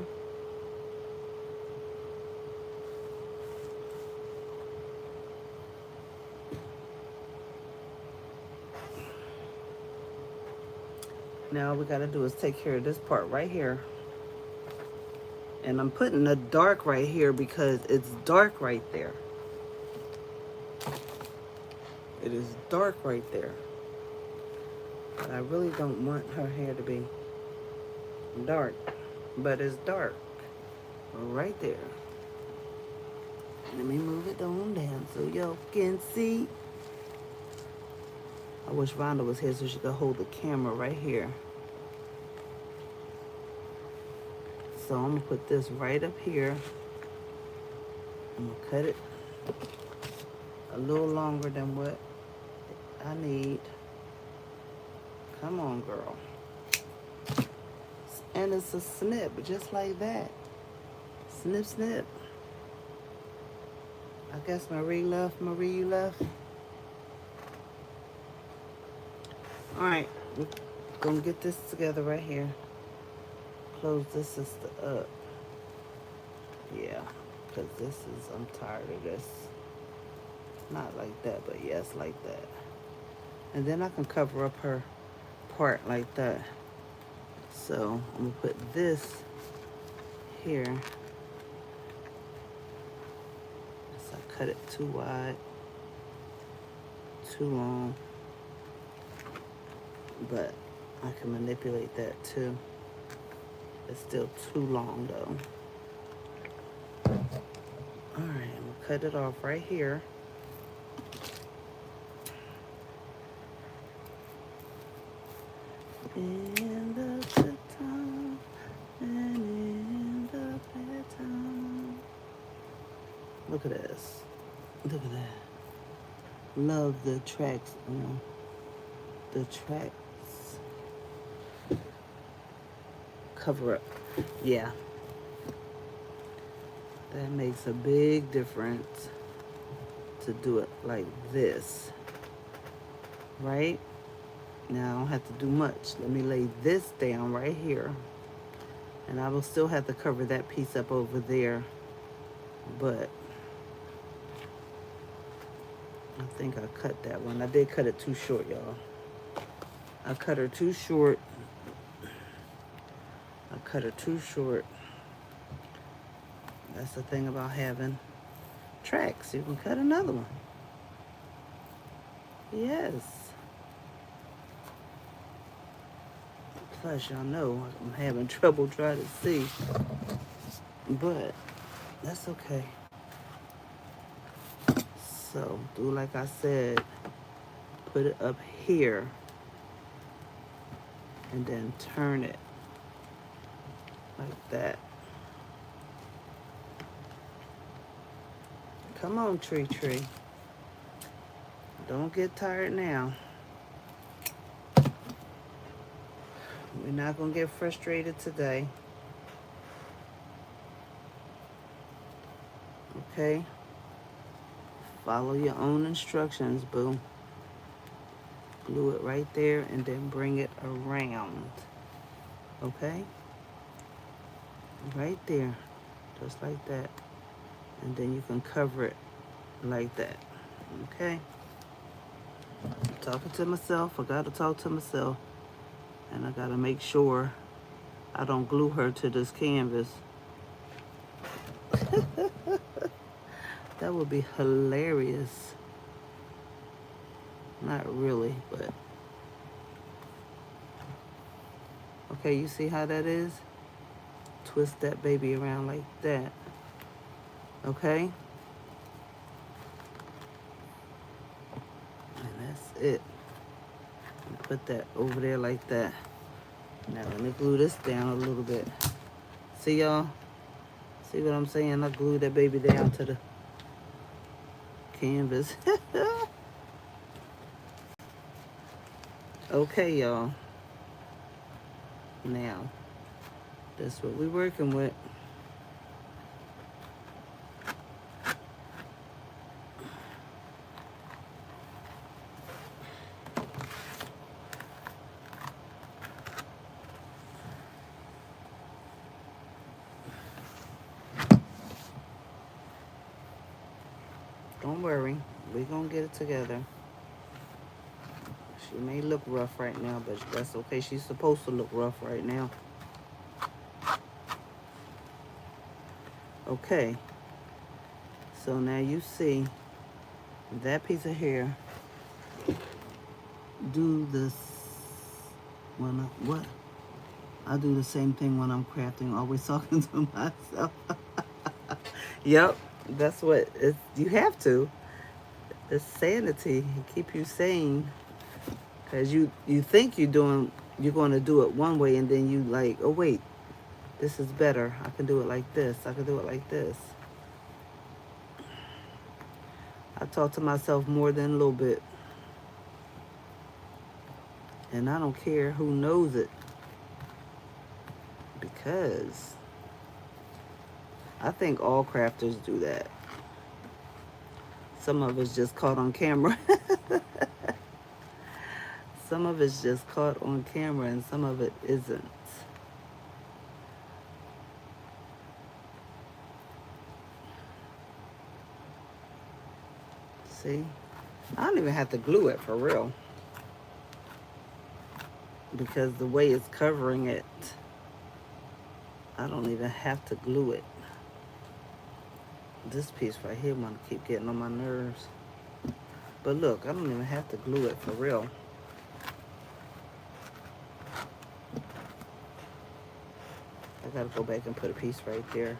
Now all we gotta do is take care of this part right here. And I'm putting the dark right here because it's dark right there. It is dark right there. But I really don't want her hair to be dark. But it's dark right there. Let me move it on down so y'all can see. I wish Rhonda was here so she could hold the camera right here. So I'm gonna put this right up here. I'm gonna cut it a little longer than what I need. Come on, girl. And it's a snip, just like that. Snip, snip. I guess Marie left. Marie, you left? All right, we're gonna get this together right here. Close this sister up. Yeah, because this is, I'm tired of this. Not like that, but yes, like that. And then I can cover up her part like that. So I'm gonna put this here. So I cut it too wide, too long. But I can manipulate that too. It's still too long though. All right, I'm gonna cut it off right here. In the good time and in the bad time. Look at this. Look at that. Love the tracks on the tracks. Cover up. Yeah. That makes a big difference to do it like this. Right? Now I don't have to do much. Let me lay this down right here. And I will still have to cover that piece up over there. But I think I cut that one. I did cut it too short, y'all. I cut her too short. I cut her too short. That's the thing about having tracks. You can cut another one. Yes. Plus, y'all know I'm having trouble trying to see. But that's okay. So, do like I said. Put it up here. And then turn it. Like that. Come on, tree. Don't get tired now. We're not going to get frustrated today. Okay? Follow your own instructions, boo. Glue it right there and then bring it around. Okay? Right there. Just like that. And then you can cover it like that. Okay? I'm talking to myself. I got to talk to myself. And I got to make sure I don't glue her to this canvas. That would be hilarious. Not really, but... Okay, you see how that is? Twist that baby around like that. Okay? And that's it. Put that over there like that. Now let me glue this down a little bit. See, y'all? See what I'm saying? I glued that baby down to the canvas. Okay, y'all. Now, that's what we're working with. Don't worry, we're gonna get it together. She may look rough right now, but that's okay. She's supposed to look rough right now. Okay. So now you see that piece of hair. Do this when what? I do the same thing when I'm crafting, always talking to myself. Yep, that's what you have to. It's sanity. Keep you sane. Because you think you're going to do it one way, and then you like, oh, wait. This is better. I can do it like this. I can do it like this. I talk to myself more than a little bit. And I don't care who knows it. Because I think all crafters do that. Some of it's just caught on camera. Some of it's just caught on camera and some of it isn't. See? I don't even have to glue it for real. Because the way it's covering it, I don't even have to glue it. This piece right here want to keep getting on my nerves. But look, I don't even have to glue it for real. I gotta go back and put a piece right there.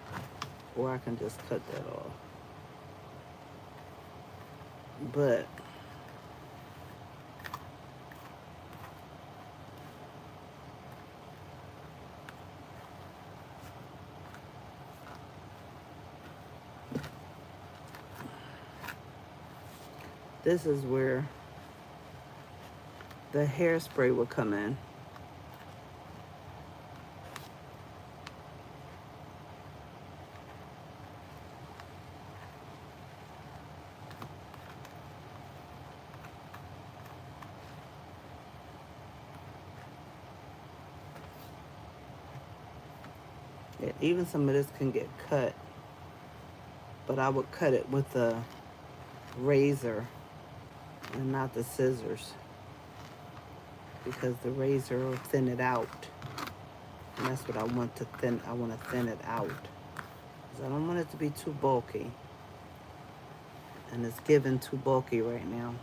Or I can just cut that off. But this is where the hairspray will come in. Yeah, even some of this can get cut, but I would cut it with a razor and not the scissors, because the razor will thin it out, and that's what I want to thin. I want to thin it out, because I don't want it to be too bulky, and it's given too bulky right now.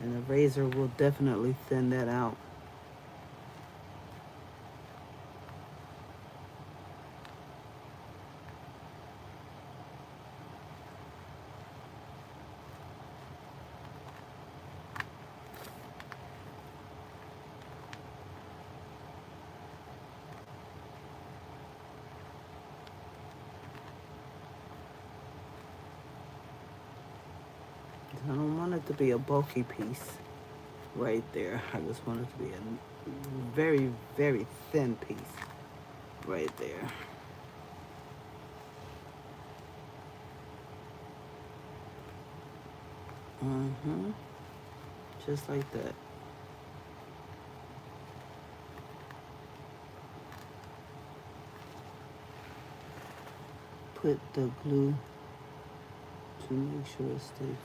And the razor will definitely thin that out. I don't want it to be a bulky piece right there. I just want it to be a very, very thin piece right there. Just like that. Put the glue to make sure it stays.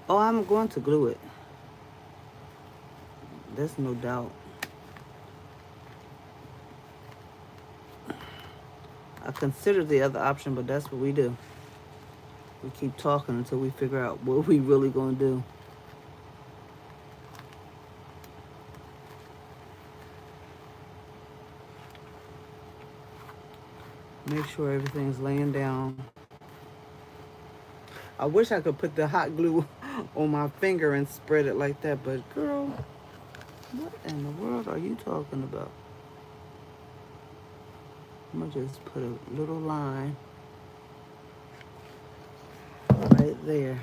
Oh, I'm going to glue it. There's no doubt. I considered the other option, but that's what we do. We keep talking until we figure out what we really gonna do. Make sure everything's laying down. I wish I could put the hot glue on my finger and spread it like that, but girl, what in the world are you talking about? I'm gonna just put a little line right there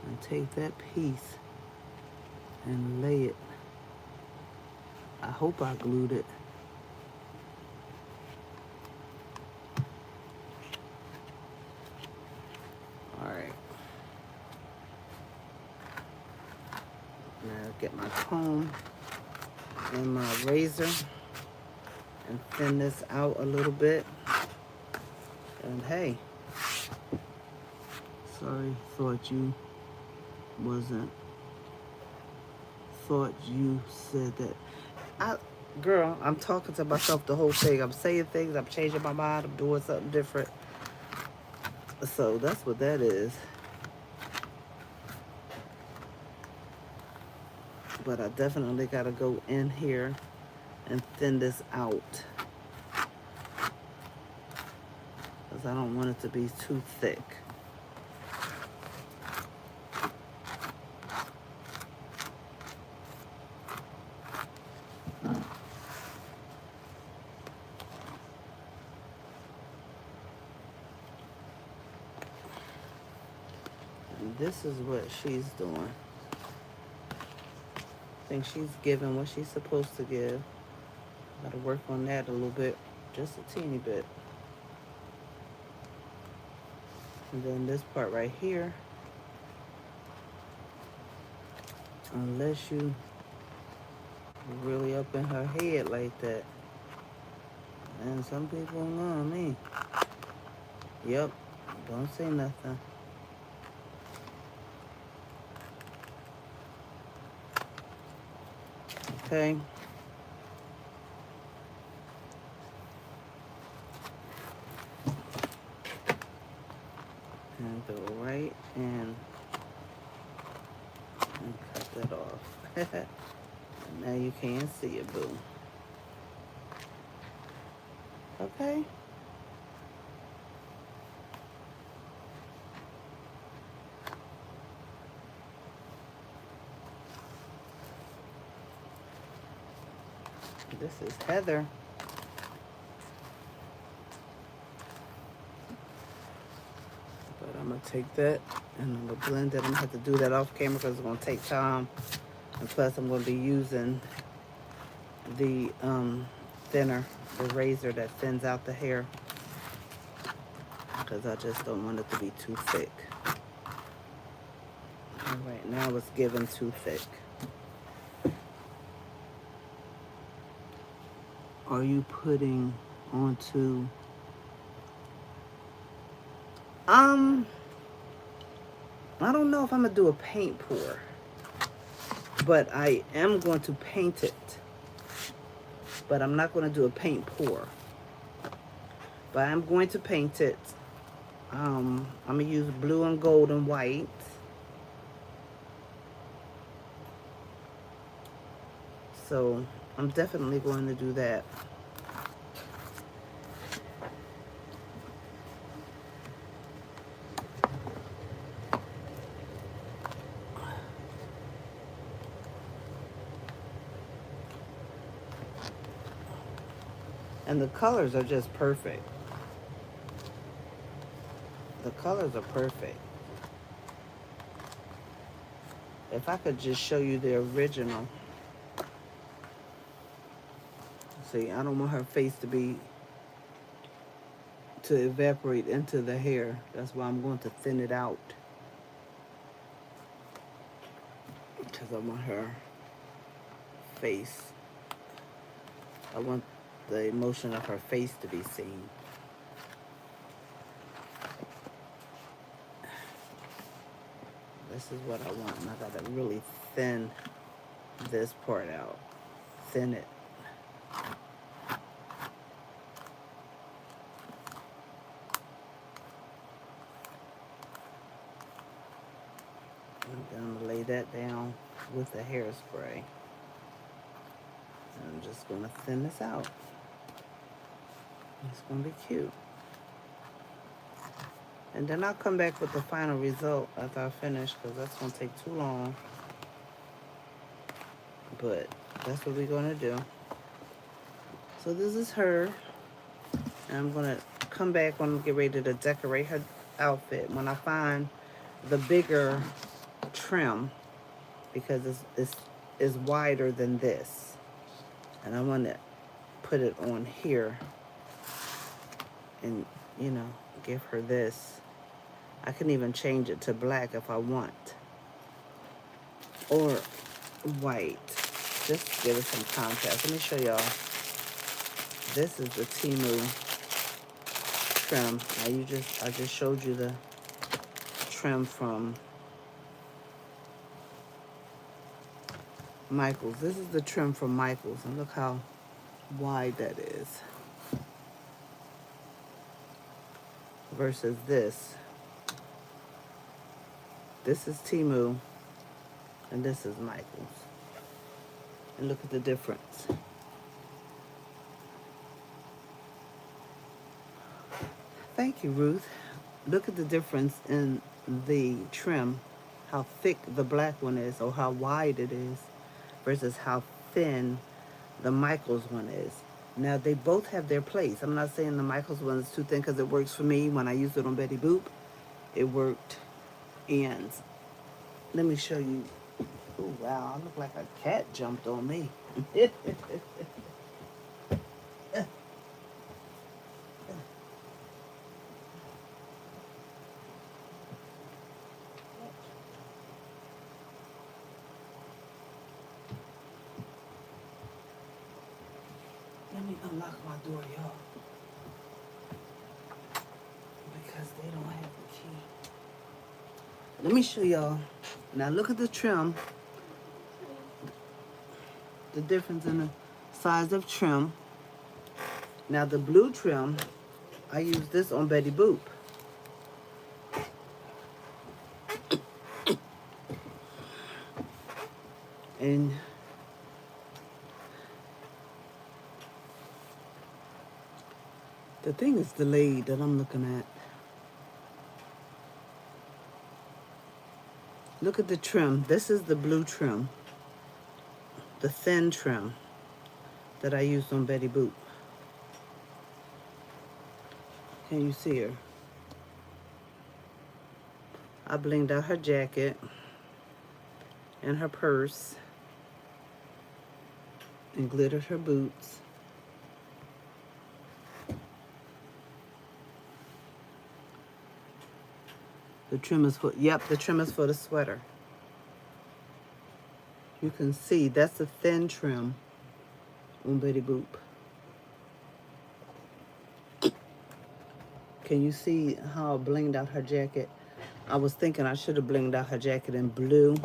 and take that piece and lay it. I hope I glued it. Alright. Now get my comb and my razor and thin this out a little bit. And hey, sorry, thought you said that. Girl, I'm talking to myself the whole thing. I'm saying things, I'm changing my mind, I'm doing something different. So that's what that is. But I definitely gotta go in here and thin this out, because I don't want it to be too thick. this is what she's doing. I think she's giving what she's supposed to give. Gotta work on that a little bit, just a teeny bit. And then this part right here, unless you really up in her head like that. And some people know me. Yep, don't say nothing. Okay. And go right in and cut that off. Now you can't see it, boo. Okay. This is Heather. But I'm going to take that and I'm going to blend it. I'm going to have to do that off camera because it's going to take time. And plus I'm going to be using the thinner, the razor that thins out the hair. Because I just don't want it to be too thick. And right now it's giving too thick. Are you putting onto I don't know if I'm gonna do a paint pour, but I am going to paint it, but I'm not going to do a paint pour, but I'm going to paint it. I'm gonna use blue and gold and white. So I'm definitely going to do that. And the colors are just perfect. The colors are perfect. If I could just show you the original. See, I don't want her face to evaporate into the hair. That's why I'm going to thin it out. Because I want her face. I want the emotion of her face to be seen. This is what I want. And I gotta really thin this part out. Thin it. And then I'm gonna lay that down with the hairspray. And I'm just gonna thin this out. It's gonna be cute. And then I'll come back with the final result after I finish, because that's gonna take too long. But that's what we're gonna do. So this is her. And I'm gonna come back when I get ready to decorate her outfit. When I find the bigger trim, because it's wider than this. And I want to put it on here. And, you know, give her this. I can even change it to black if I want. Or white. Just to give it some contrast. Let me show y'all. This is the Temu trim. Now I just showed you the trim from Michaels. This is the trim from Michaels. And look how wide that is. Versus this. This is Temu, and this is Michaels. And look at the difference. Thank you, Ruth. Look at the difference in the trim, how thick the black one is, or how wide it is, versus how thin the Michaels one is. Now, they both have their place. I'm not saying the Michaels one is too thin because it works for me. When I used it on Betty Boop, it worked And let me show you. Oh, wow, I look like a cat jumped on me. Let me unlock my door, y'all, because they don't have the key. Let me show y'all. Now look at the trim, the difference in the size of trim. Now the blue trim, I use this on Betty Boop. And the thing is delayed that I'm looking at. Look at the trim. This is the blue trim, the thin trim that I used on Betty Boop. Can you see her? I blinged out her jacket and her purse and glittered her boots. The trim is for, yep, the trim is for the sweater. You can see that's a thin trim on Betty Boop. Can you see how I blinged out her jacket? I was thinking I should have blinged out her jacket in blue,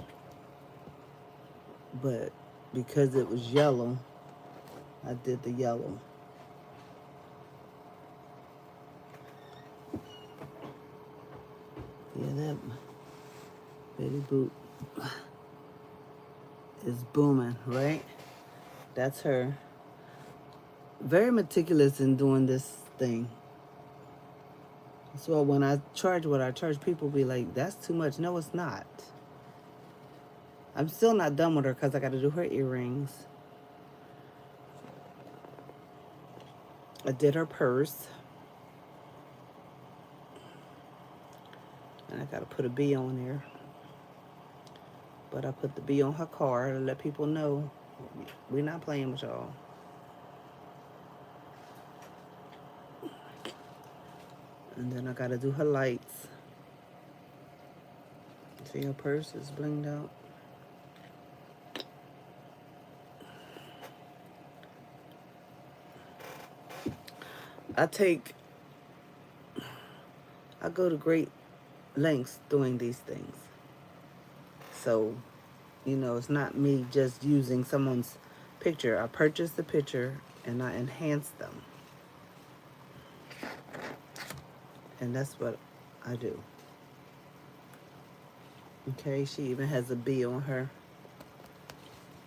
but because it was yellow, I did the yellow. Yeah, that Betty Boop is booming, right? That's her. Very meticulous in doing this thing. So when I charge what I charge, people be like, that's too much. No, it's not. I'm still not done with her because I got to do her earrings. I did her purse. And I got to put a B on there. But I put the B on her card to let people know we're not playing with y'all. And then I got to do her lights. See, her purse is blinged out. I go to great lengths doing these things. So, you know, it's not me just using someone's picture. I purchase the picture and I enhance them. And that's what I do. Okay, she even has a bee on her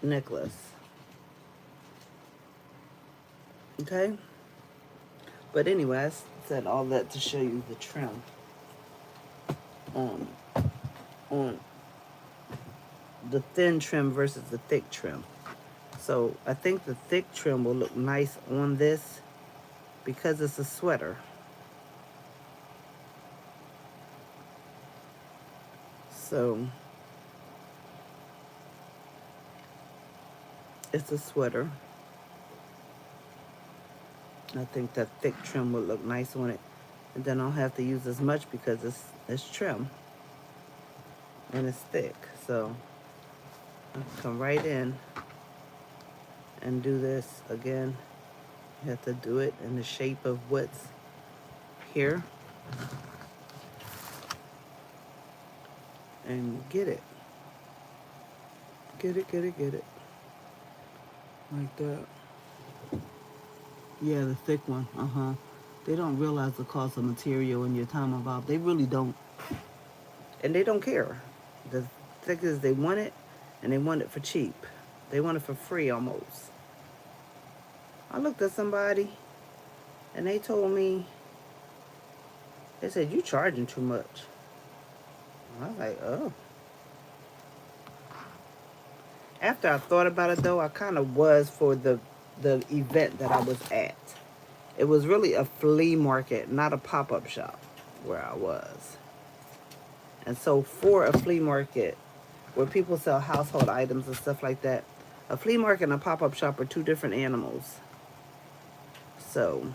necklace. Okay? But anyway, I said all that to show you the trim on the thin trim versus the thick trim. So I think the thick trim will look nice on this because it's a sweater. So it's a sweater. I think that thick trim would look nice on it. And then I'll have to use as much because it's trim and it's thick. So I'll come right in and do this again. You have to do it in the shape of what's here. And get it. Get it, get it, get it. Like that. Yeah, the thick one. They don't realize the cost of material and your time involved. They really don't. And they don't care. The thing is, they want it, and they want it for cheap. They want it for free almost. I looked at somebody, and they told me, they said, you charging too much. I was like, oh. After I thought about it, though, I kind of was for the event that I was at. It was really a flea market, not a pop-up shop where I was. And so for a flea market where people sell household items and stuff like that, a flea market and a pop-up shop are two different animals. So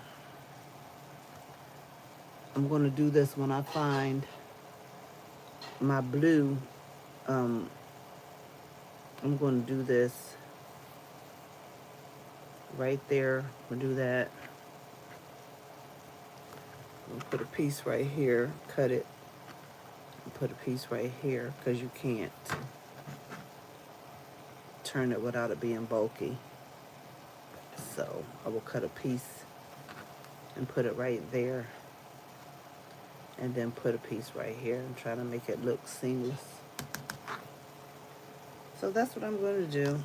I'm going to do this when I find my blue. Um, I'm going to do this right there. I'm going to do that. I'm going to put a piece right here, cut it, and put a piece right here because you can't turn it without it being bulky. So I will cut a piece and put it right there, and then put a piece right here and try to make it look seamless. So that's what I'm going to do.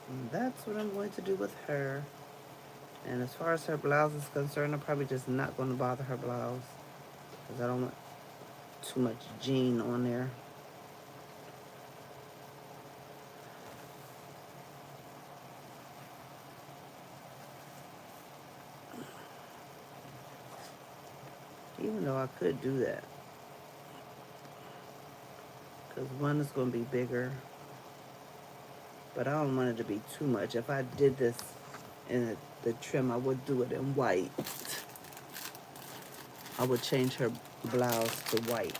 And that's what I'm going to do with her. And as far as her blouse is concerned, I'm probably just not going to bother her blouse because I don't want too much jean on there. Even though I could do that. Because one is going to be bigger. But I don't want it to be too much. If I did this in the trim, I would do it in white. I would change her blouse to white.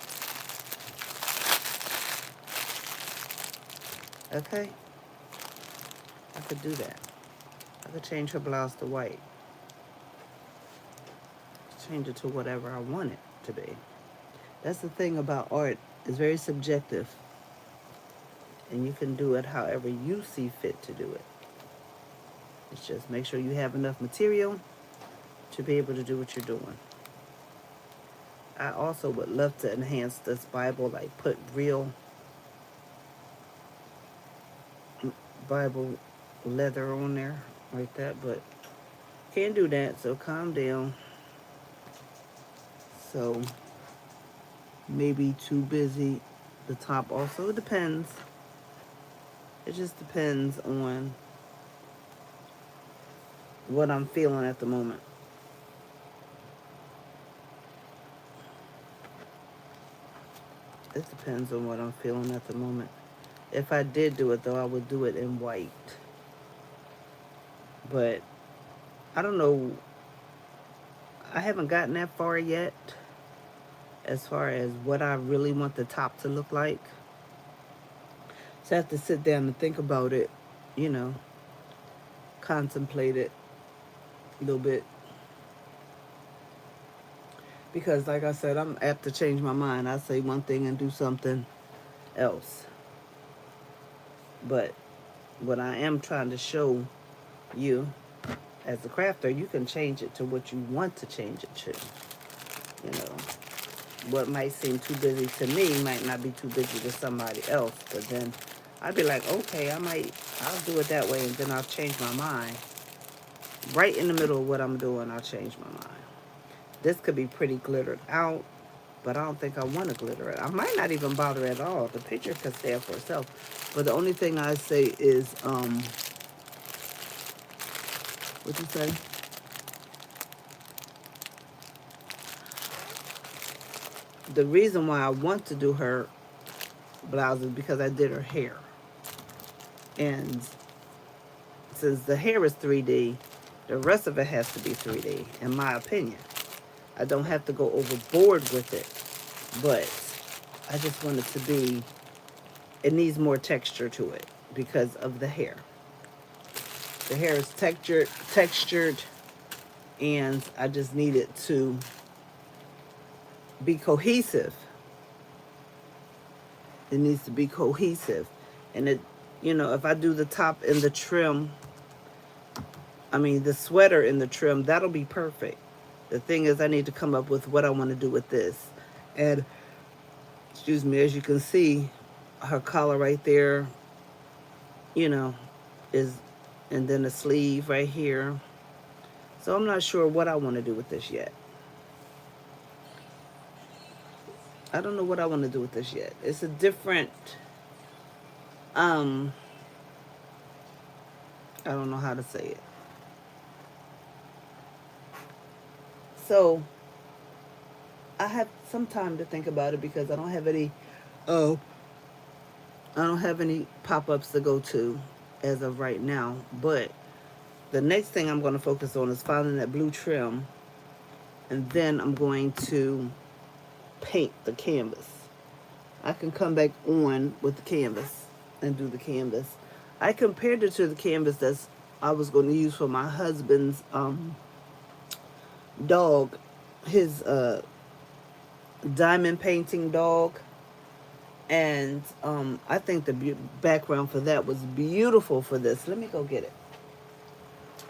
Okay? I could do that. I could change her blouse to white. Change it to whatever I want it to be. That's the thing about art. It's very subjective. And you can do it however you see fit to do it. It's just make sure you have enough material to be able to do what you're doing. I also would love to enhance this Bible, like put real Bible leather on there like that, but can't do that, so calm down. So maybe too busy. The top also depends. It just depends on what I'm feeling at the moment. It depends on what I'm feeling at the moment. If I did do it, though, I would do it in white. But I don't know. I haven't gotten that far yet as far as what I really want the top to look like. So I have to sit down and think about it, you know, contemplate it a little bit. Because, like I said, I'm apt to change my mind. I say one thing and do something else. But what I am trying to show you as a crafter, you can change it to what you want to change it to. You know, what might seem too busy to me might not be too busy to somebody else. But then I'd be like, okay, I'll do it that way, and then I'll change my mind. Right in the middle of what I'm doing, I'll change my mind. This could be pretty glittered out, but I don't think I want to glitter it. I might not even bother at all. The picture could stand for itself. But the only thing I say is, what'd you say? The reason why I want to do her blouse is because I did her hair. And since the hair is 3D, the rest of it has to be 3D, in my opinion. I don't have to go overboard with it, but I just want it to be, it needs more texture to it because of the hair. The hair is textured, and I just need it to be cohesive. It needs to be cohesive. And it, you know, if I do the top in the trim, the sweater in the trim, that'll be perfect. The thing is, I need to come up with what I want to do with this. And, excuse me, as you can see, her collar right there, you know, is, and then the sleeve right here. So I'm not sure what I want to do with this yet. I don't know what I want to do with this yet. It's a different, I don't know how to say it. So I have some time to think about it because I don't have any. Oh, I don't have any pop-ups to go to as of right now. But the next thing I'm going to focus on is finding that blue trim, and then I'm going to paint the canvas. I can come back on with the canvas and do the canvas. I compared it to the canvas that's I was going to use for my husband's dog, his diamond painting dog. And I think the background for that was beautiful for this. Let me go get it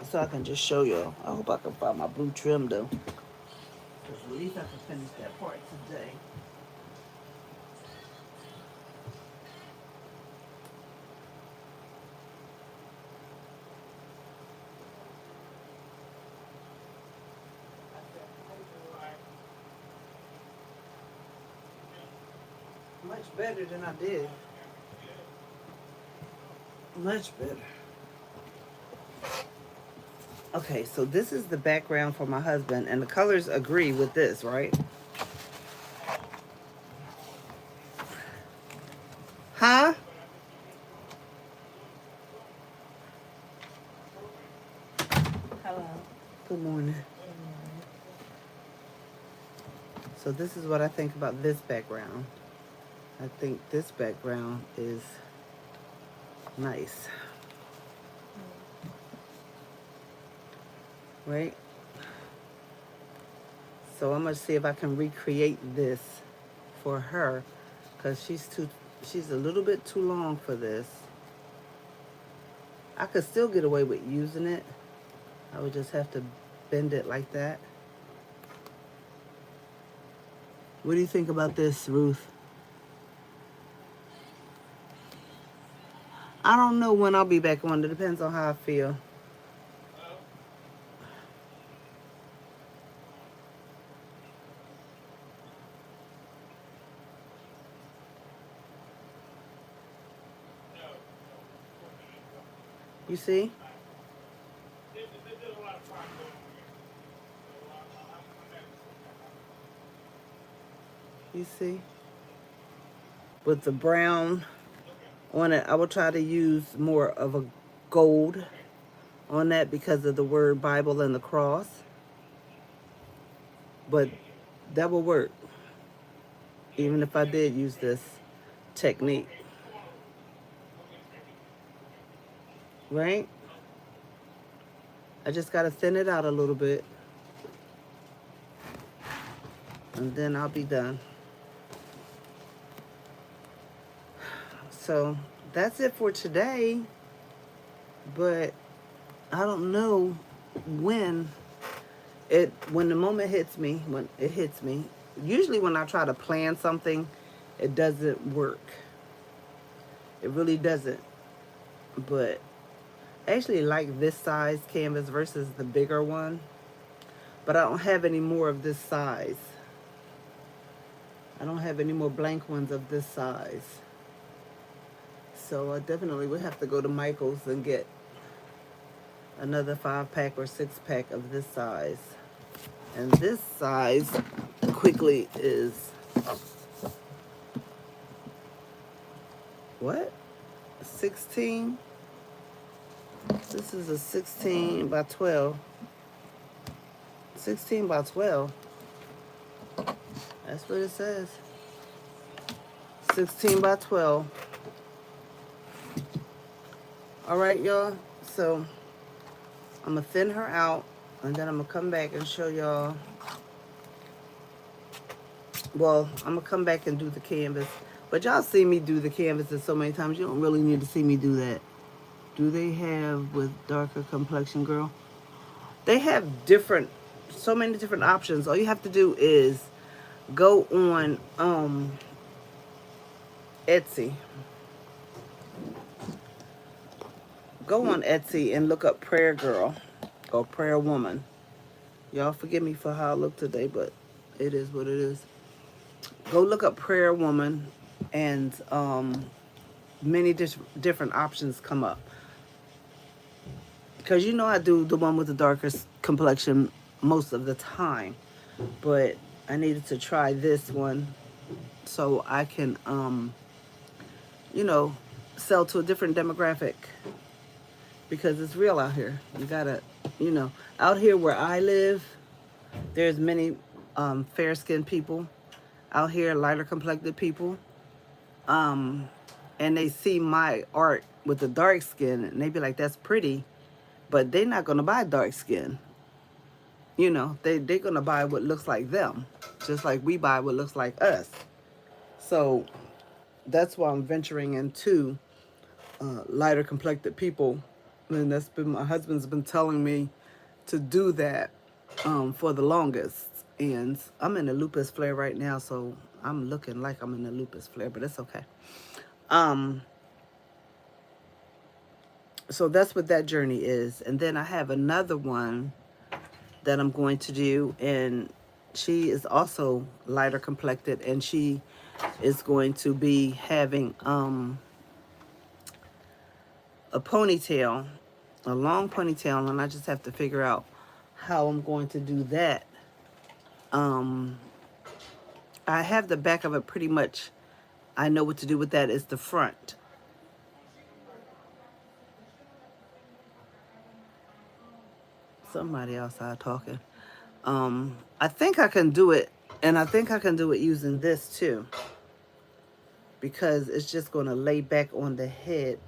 so I can just show you. I hope I can find my blue trim though, because at least I can finish that part today. Much better than I did. Much better. Okay, so this is the background for my husband, and the colors agree with this, right? Huh? Hello. Good morning. So this is what I think about this background. I think this background is nice. Right? So I'm gonna see if I can recreate this for her, because she's a little bit too long for this. I could still get away with using it. I would just have to bend it like that. What do you think about this, Ruth? I don't know when I'll be back on. It depends on how I feel. You see? You see? With the brown on it, I will try to use more of a gold on that because of the word Bible and the cross. But that will work, even if I did use this technique. Right? I just got to thin it out a little bit, and then I'll be done. So that's it for today. But I don't know when the moment hits me, when it hits me. Usually when I try to plan something, it doesn't work. It really doesn't. But I actually like this size canvas versus the bigger one. But I don't have any more of this size. I don't have any more blank ones of this size. So I definitely would have to go to Michael's and get another 5-pack or 6-pack of this size. And this size quickly is what? 16? This is a 16 by 12. 16 by 12. That's what it says. 16 by 12. All right, y'all. So I'm going to thin her out, and then I'm going to come back and show y'all. Well, I'm going to come back and do the canvas. But y'all see me do the canvases so many times, you don't really need to see me do that. Do they have with darker complexion, girl? They have so many different options. All you have to do is go on Etsy. Go on Etsy and look up Prayer Girl or Prayer Woman. Y'all forgive me for how I look today, but it is what it is. Go look up Prayer Woman, and many different options come up. Because you know I do the one with the darkest complexion most of the time. But I needed to try this one so I can, you know, sell to a different demographic because it's real out here. You gotta, you know, out here where I live, there's many fair-skinned people out here, lighter complected people, um, and they see my art with the dark skin, and they be like, "That's pretty," but they're not gonna buy dark skin. You know, they're gonna buy what looks like them, just like we buy what looks like us. So that's why I'm venturing into lighter complected people, and that's been my husband's been telling me to do that for the longest. And I'm in a lupus flare right now, so I'm looking like I'm in a lupus flare, but it's okay. Um, so that's what that journey is, and then I have another one that I'm going to do, and she is also lighter complected, and she is going to be having a ponytail, a long ponytail, and I just have to figure out how I'm going to do that. Um, I have the back of it pretty much. I know what to do with that. Is the front. Somebody outside talking. I think I can do it, and I think I can do it using this too, because it's just going to lay back on the head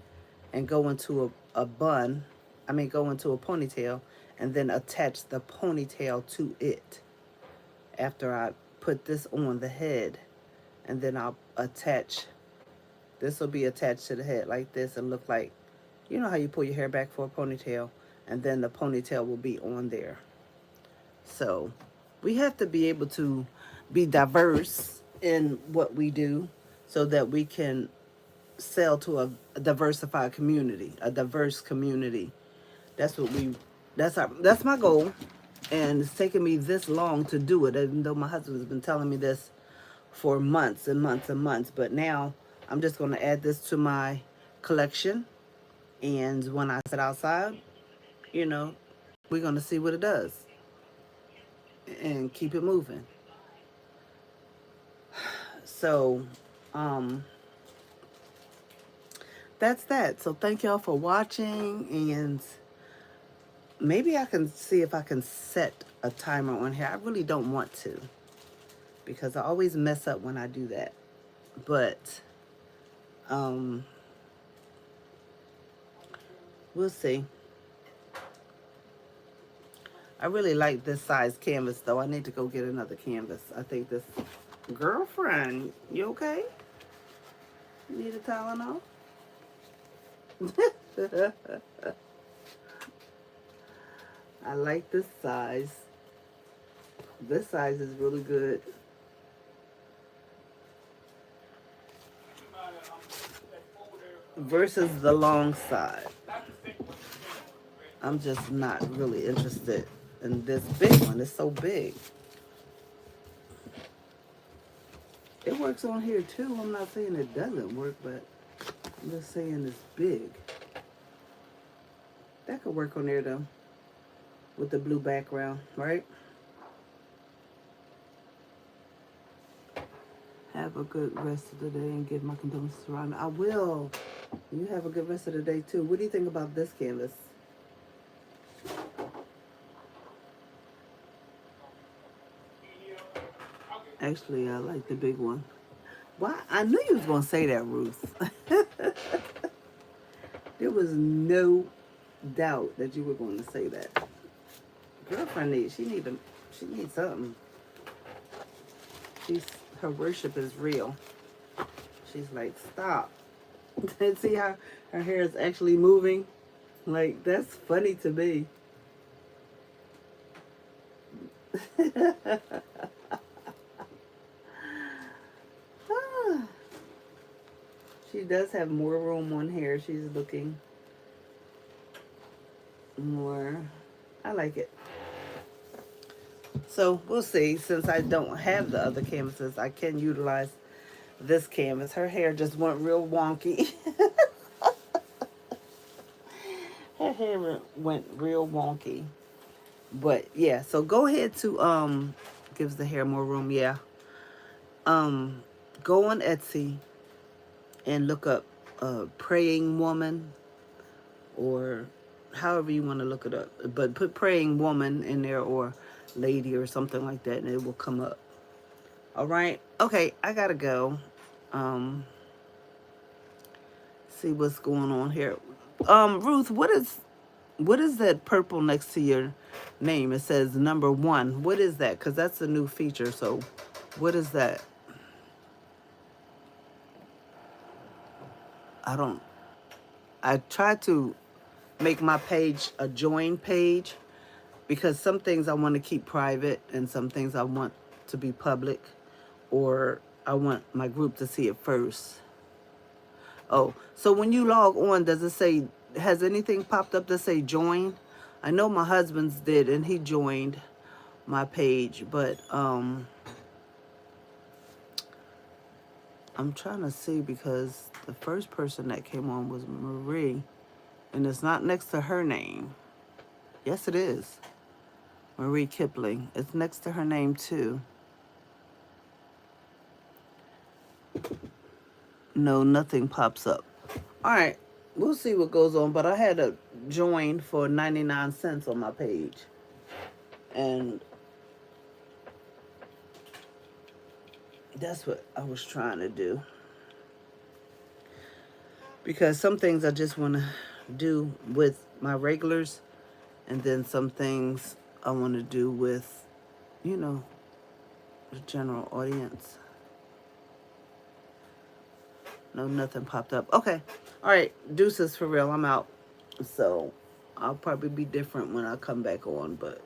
and go into a bun. I mean, go into a ponytail, and then attach the ponytail to it after I put this on the head, and then I'll attach, this will be attached to the head like this and look like, you know how you pull your hair back for a ponytail, and then the ponytail will be on there. So we have to be able to be diverse in what we do so that we can sell to a diversified community, a diverse community. That's what we, that's my goal. And it's taken me this long to do it, even though my husband's been telling me this for months and months and months. But now I'm just going to add this to my collection. And when I sit outside, you know, we're going to see what it does and keep it moving. So, um, that's that. So thank y'all for watching, and maybe I can see if I can set a timer on here. I really don't want to because I always mess up when I do that. But um, we'll see. I really like this size canvas though. I need to go get another canvas. I think this, girlfriend, you okay? You need a Tylenol? I like this size. This size is really good. Versus the long side. I'm just not really interested in this big one. It's so big. It works on here too. I'm not saying it doesn't work, but I'm just saying it's big. That could work on there though, with the blue background, right? Have a good rest of the day and give my condolences around. I will. You have a good rest of the day too. What do you think about this canvas? Actually, I like the big one. Why? I knew you was gonna say that, Ruth. There was no doubt that you were going to say that. Girlfriend she needs something. Her worship is real. She's like, stop. See how her hair is actually moving? Like, that's funny to me. She does have more room on here. She's looking more. I like it. So we'll see. Since I don't have the other canvases, I can utilize this canvas. Her hair just went real wonky. Her hair went real wonky. But yeah, so go ahead to gives the hair more room. Yeah. Go on Etsy and look up praying woman, or however you want to look it up. But put praying woman in there, or lady or something like that, and it will come up. All right. Okay, I gotta go. Um, see what's going on here. Ruth, what is that purple next to your name? It says #1. What is that? Because that's a new feature. So, what is that? I don't. I try to make my page a join page, because some things I want to keep private and some things I want to be public, or I want my group to see it first. Oh, so when you log on, does it say, has anything popped up to say join? I know my husband's did, and he joined my page, but I'm trying to see, because the first person that came on was Marie, and it's not next to her name. Yes, it is. Marie Kipling. It's next to her name too. No, nothing pops up. All right, we'll see what goes on, but I had a join for 99 cents on my page. And that's what I was trying to do. Because some things I just want to do with my regulars, and then some things I want to do with, you know, the general audience. No, nothing popped up. Okay. All right. Deuces for real. I'm out. So I'll probably be different when I come back on. But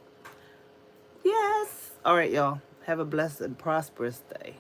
yes. All right, y'all. Have a blessed and prosperous day.